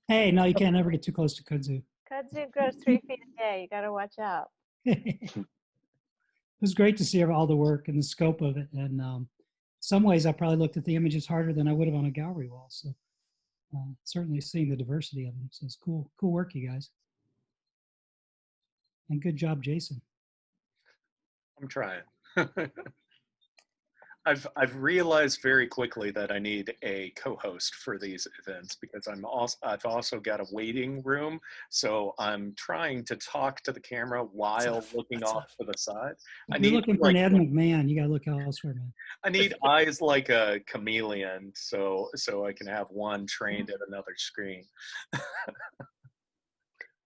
Hey, no, you can't ever get too close to kudzu. Kudzu grows 3 feet a day. You got to watch out. It was great to see all the work and the scope of it. And some ways I probably looked at the images harder than I would have on a gallery wall. So certainly seeing the diversity of them. So it's cool work, you guys. And good job, Jason. I'm trying. I've realized very quickly that I need a co-host for these events because I've also got a waiting room, so I'm trying to talk to the camera while looking off to the side. If you're looking for an Ed McMahon, you gotta look elsewhere, man. I need eyes like a chameleon, so I can have one trained at another screen.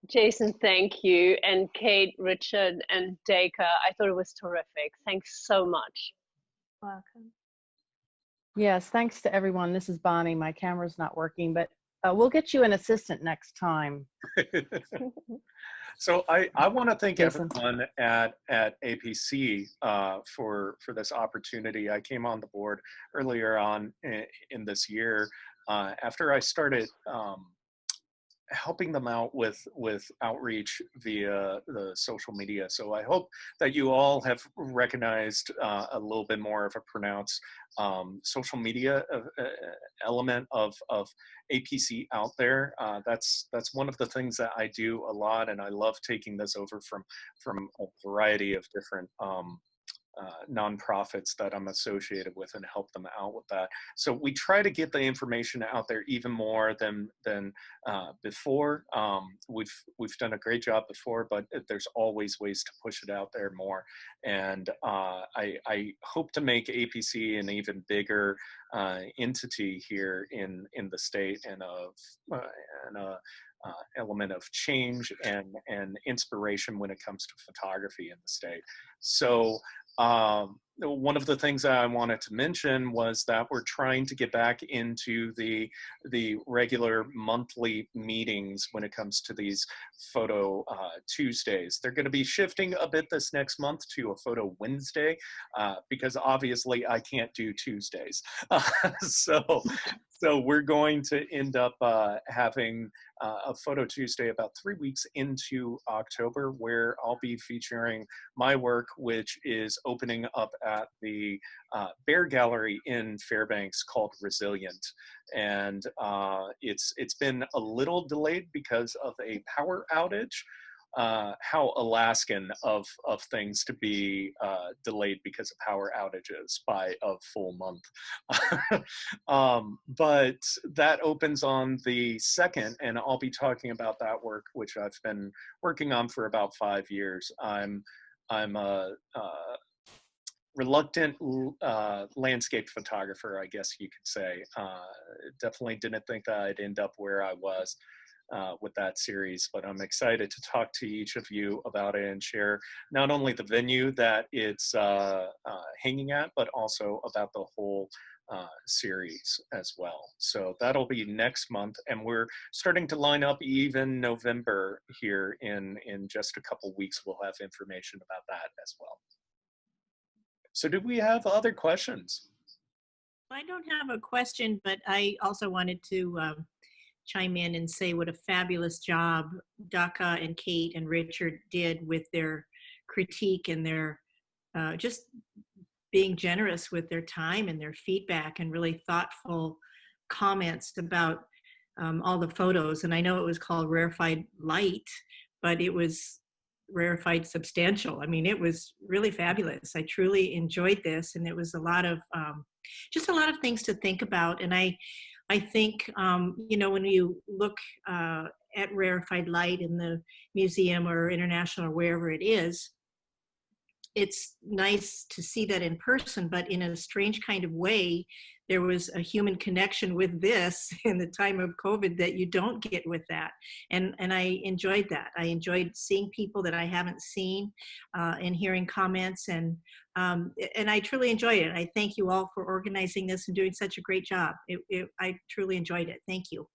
Jason, thank you. And Kate, Richard, and Dacre, I thought it was terrific. Thanks so much. Welcome. Yes, thanks to everyone. This is Bonnie. My camera's not working, but we'll get you an assistant next time. So I want to thank Jason. everyone at APC for this opportunity. I came on the board earlier on in this year after I started helping them out with outreach via the social media. So I hope that you all have recognized a little bit more of a pronounced social media element of APC out there. That's one of the things that I do a lot, and I love taking this over from a variety of different nonprofits that I'm associated with and help them out with that. So we try to get the information out there even more than before. We've done a great job before, but there's always ways to push it out there more. And I hope to make APC an even bigger entity here in the state and element of change and inspiration when it comes to photography in the state. So one of the things that I wanted to mention was that we're trying to get back into the regular monthly meetings when it comes to these photo Tuesdays. They're going to be shifting a bit this next month to a photo Wednesday because obviously I can't do Tuesdays. So we're going to end up having a Photo Tuesday about 3 weeks into October, where I'll be featuring my work, which is opening up at the Bear Gallery in Fairbanks called Resilient. And it's been a little delayed because of a power outage. How Alaskan of things to be delayed because of power outages by a full month. But that opens on the 2nd, and I'll be talking about that work, which I've been working on for about 5 years. I'm reluctant landscape photographer, I guess you could say. Definitely didn't think that I'd end up where I was with that series, but I'm excited to talk to each of you about it and share not only the venue that it's hanging at, but also about the whole series as well. So that'll be next month, and we're starting to line up even November here in just a couple weeks. We'll have information about that as well. So do we have other questions? I don't have a question, but I also wanted to chime in and say what a fabulous job Daka and Kate and Richard did with their critique and their just being generous with their time and their feedback and really thoughtful comments about all the photos. And I know it was called Rarefied LITE, but it was Rarefied Substantial. I mean, it was really fabulous. I truly enjoyed this, and it was a lot of just a lot of things to think about. And I think you know, when you look at Rarefied LITE in the museum or international or wherever it is, it's nice to see that in person, but in a strange kind of way, there was a human connection with this in the time of COVID that you don't get with that. And I enjoyed that. I enjoyed seeing people that I haven't seen and hearing comments, and I truly enjoyed it. I thank you all for organizing this and doing such a great job. I truly enjoyed it. Thank you.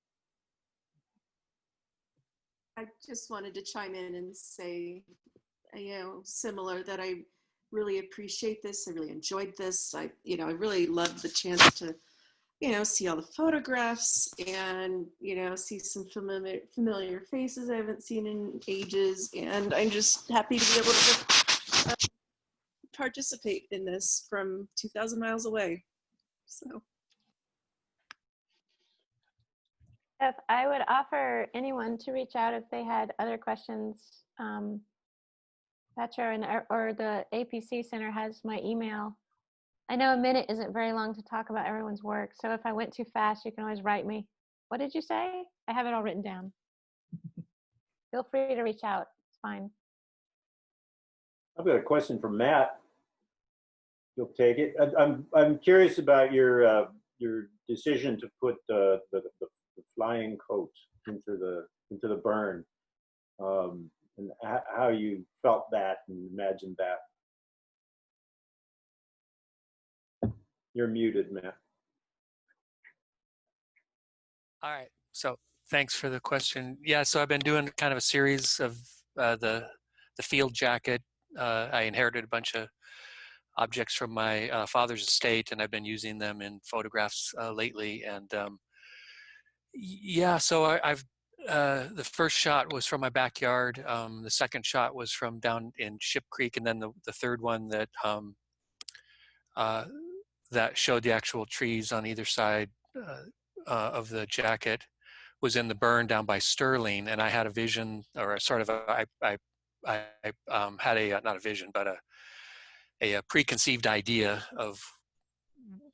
I just wanted to chime in and say, you know, similar, that I really appreciate this. I really enjoyed this. I really loved the chance to, you know, see all the photographs and, you know, see some familiar faces I haven't seen in ages. And I'm just happy to be able to participate in this from 2,000 miles away. So. If I would offer anyone to reach out if they had other questions, Petra or the APC Center has my email. I know a minute isn't very long to talk about everyone's work, so if I went too fast, you can always write me. What did you say? I have it all written down. Feel free to reach out. It's fine. I've got a question for Matt. You'll take it. I'm curious about your decision to put the flying coat into the burn. And how you felt that and imagined that. You're muted, Matt. All right, so thanks for the question. Yeah, so I've been doing kind of a series of the field jacket. I inherited a bunch of objects from my father's estate, and I've been using them in photographs lately. And yeah, so I've the first shot was from my backyard. The second shot was from down in Ship Creek, and then the third one that that showed the actual trees on either side of the jacket was in the burn down by Sterling. And I had a vision, or a sort of I had a not a vision, but a preconceived idea of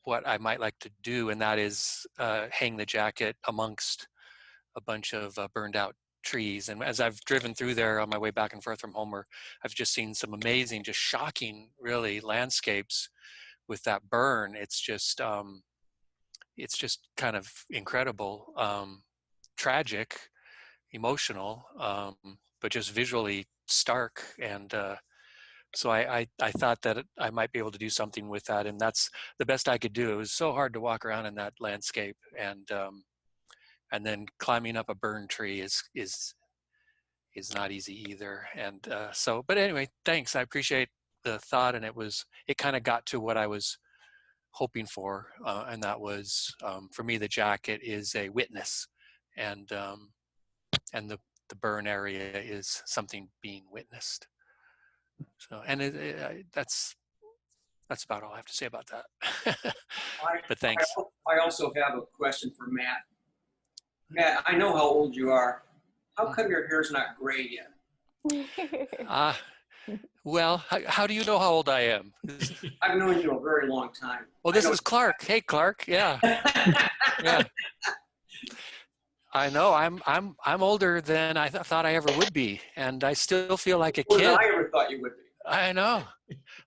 what I might like to do, and that is hang the jacket amongst a bunch of burned out trees. And as I've driven through there on my way back and forth from Homer, I've just seen some amazing, just shocking, really, landscapes with that burn. It's just kind of incredible, tragic, emotional, but just visually stark. And so I thought that I might be able to do something with that, and that's the best I could do. It was so hard to walk around in that landscape, and then climbing up a burned tree is not easy either. And so, but anyway, thanks. I appreciate the thought, and it kind of got to what I was hoping for, and that was for me, the jacket is a witness, and the burn area is something being witnessed. So, and that's about all I have to say about that. But thanks. I also have a question for Matt. Matt, I know how old you are. How come your hair's not gray yet? Well, how do you know how old I am? I've known you a very long time. Well, this is Clark. Hey, Clark. Yeah. Yeah. I know. I'm older than I thought I ever would be, and I still feel like a kid. Well, I ever thought you would be. I know.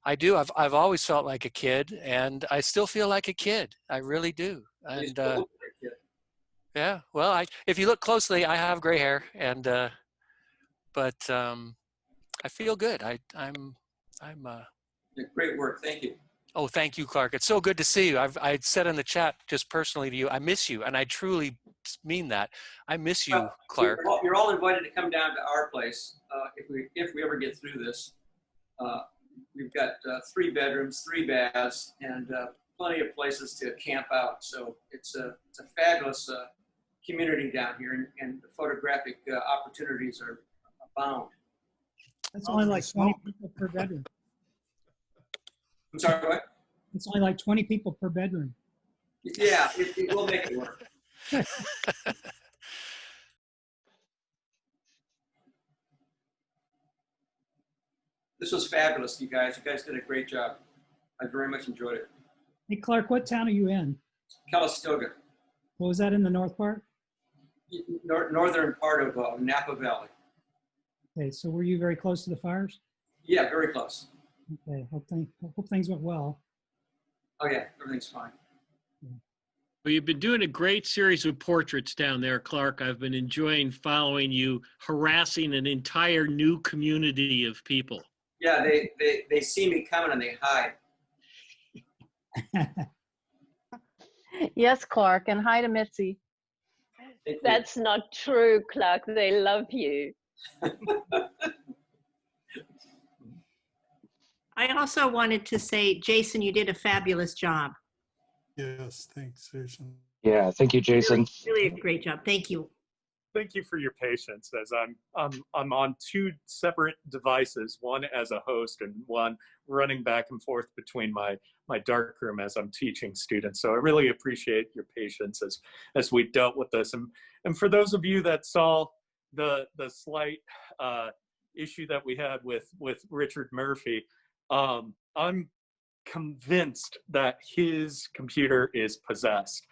I do. I've always felt like a kid, and I still feel like a kid. I really do. And yeah, well, if you look closely, I have gray hair, and but I feel good. I'm. Great work. Thank you. Oh, thank you, Clark. It's so good to see you. I said in the chat just personally to you, I miss you, and I truly mean that. I miss you, Clark. You're all invited to come down to our place if we ever get through this. We've got 3 bedrooms, 3 baths, and plenty of places to camp out. So it's a fabulous community down here, and the photographic opportunities are abound. That's only like 20 people per bedroom. I'm sorry, what? It's only like 20 people per bedroom. Yeah, it will make it work. This was fabulous, you guys. You guys did a great job. I very much enjoyed it. Hey, Clark, what town are you in? Calistoga, What was that in the north part? northern part of Napa Valley. Okay, so were you very close to the fires? Yeah, very close. Okay, hope things went well. Oh yeah, everything's fine. Well, you've been doing a great series of portraits down there, Clark. I've been enjoying following you, harassing an entire new community of people. Yeah, they see me coming and they hide. Yes, Clark, and hi to Mitzi. That's not true, Clark. They love you. I also wanted to say, Jason, you did a fabulous job. Yes, thanks, Jason. Yeah, thank you, Jason. Really a great job. Thank you. Thank you for your patience as I'm on 2 separate devices, one as a host and one running back and forth between my darkroom as I'm teaching students. So I really appreciate your patience as we dealt with this. And for those of you that saw the slight issue that we had with Richard Murphy, I'm convinced that his computer is possessed.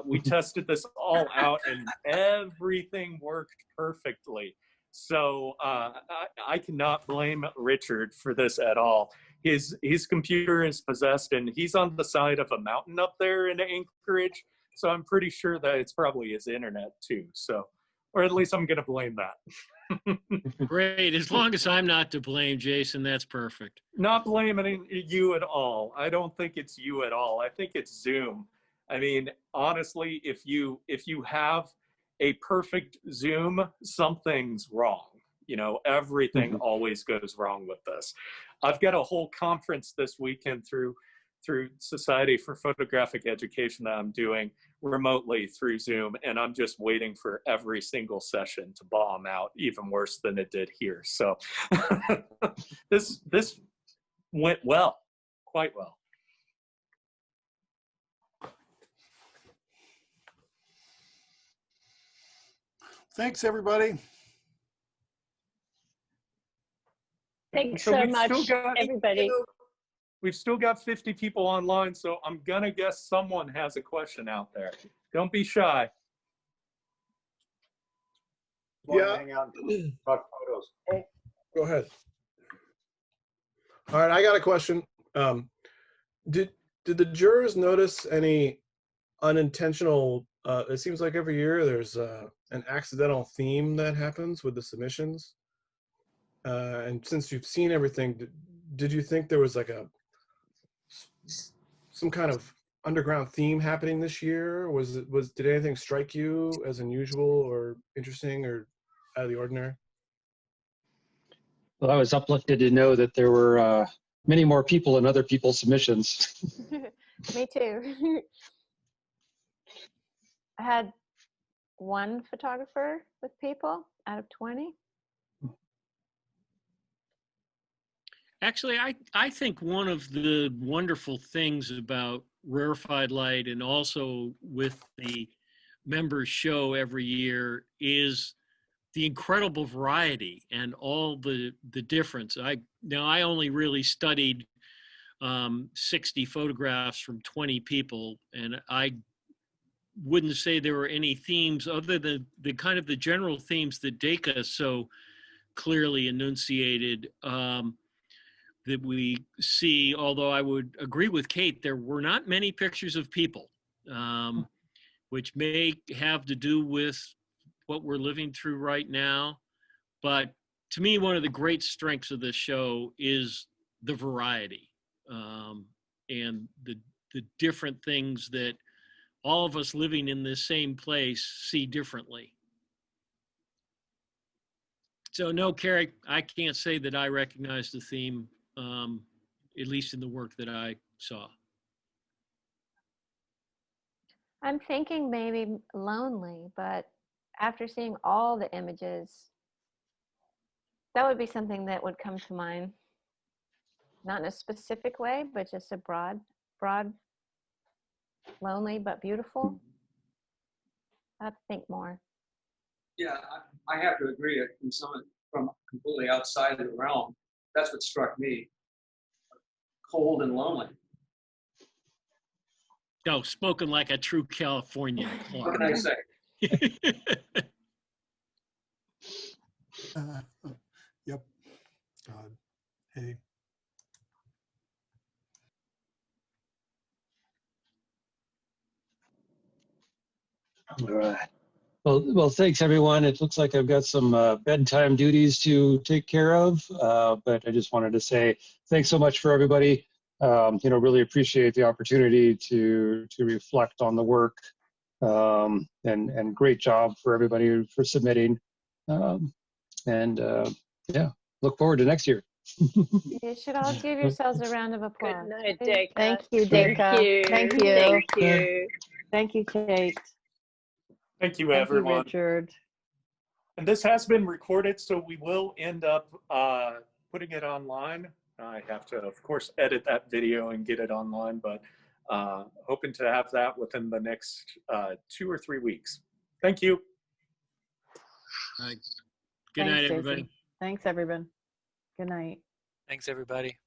We tested this all out and everything worked perfectly. So I cannot blame Richard for this at all. His computer is possessed and he's on the side of a mountain up there in Anchorage. So I'm pretty sure that it's probably his internet too. So, or at least I'm going to blame that. Great. As long as I'm not to blame, Jason, that's perfect. Not blaming you at all. I don't think it's you at all. I think it's Zoom. I mean, honestly, if you have a perfect Zoom, something's wrong. You know, everything always goes wrong with this. I've got a whole conference this weekend through Society for Photographic Education that I'm doing remotely through Zoom, and I'm just waiting for every single session to bomb out even worse than it did here. So this went well, quite well. Thanks, everybody. Thanks so much, everybody. We've still got 50 people online, so I'm gonna guess someone has a question out there. Don't be shy. Yeah. Hang out and talk photos. Oh, go ahead. All right, I got a question. Did the jurors notice any unintentional? It seems like every year there's an accidental theme that happens with the submissions. And since you've seen everything, did you think there was like some kind of underground theme happening this year? Did anything strike you as unusual or interesting or out of the ordinary? Well, I was uplifted to know that there were many more people in other people's submissions. Me too. I had 1 photographer with people out of 20. Actually, I think one of the wonderful things about Rarefied LITE and also with the members show every year is the incredible variety and all the difference. I only really studied 60 photographs from 20 people, and I wouldn't say there were any themes other than the kind of the general themes that Deka so clearly enunciated. that we see, although I would agree with Kate, there were not many pictures of people, which may have to do with what we're living through right now. But to me, one of the great strengths of this show is the variety and the different things that all of us living in this same place see differently. So no, Carrie, I can't say that I recognize the theme, at least in the work that I saw. I'm thinking maybe lonely, but after seeing all the images, that would be something that would come to mind. Not in a specific way, but just a broad, lonely but beautiful. I have to think more. Yeah, I have to agree. From someone from completely outside of the realm, that's what struck me. Cold and lonely. No, spoken like a true Californian, What Clark. can I say? Yep. God. Hey. All right. Well, thanks everyone. It looks like I've got some bedtime duties to take care of, but I just wanted to say thanks so much for everybody. Really appreciate the opportunity to reflect on the work, and great job for everybody for submitting. Yeah, look forward to next year. You should all give yourselves a round of applause. Good night, Please. Deka. Thank you, Thank Deka. you. Thank you. Thank you. Thank you, Kate. Thank you, Thank you, everyone. Richard. And this has been recorded, so we will end up putting it online. I have to, of course, edit that video and get it online, but hoping to have that within the next 2 or 3 weeks. Thank you. Good night, Thanks, everybody. Jason. Thanks, everyone. Good night. Thanks, everybody.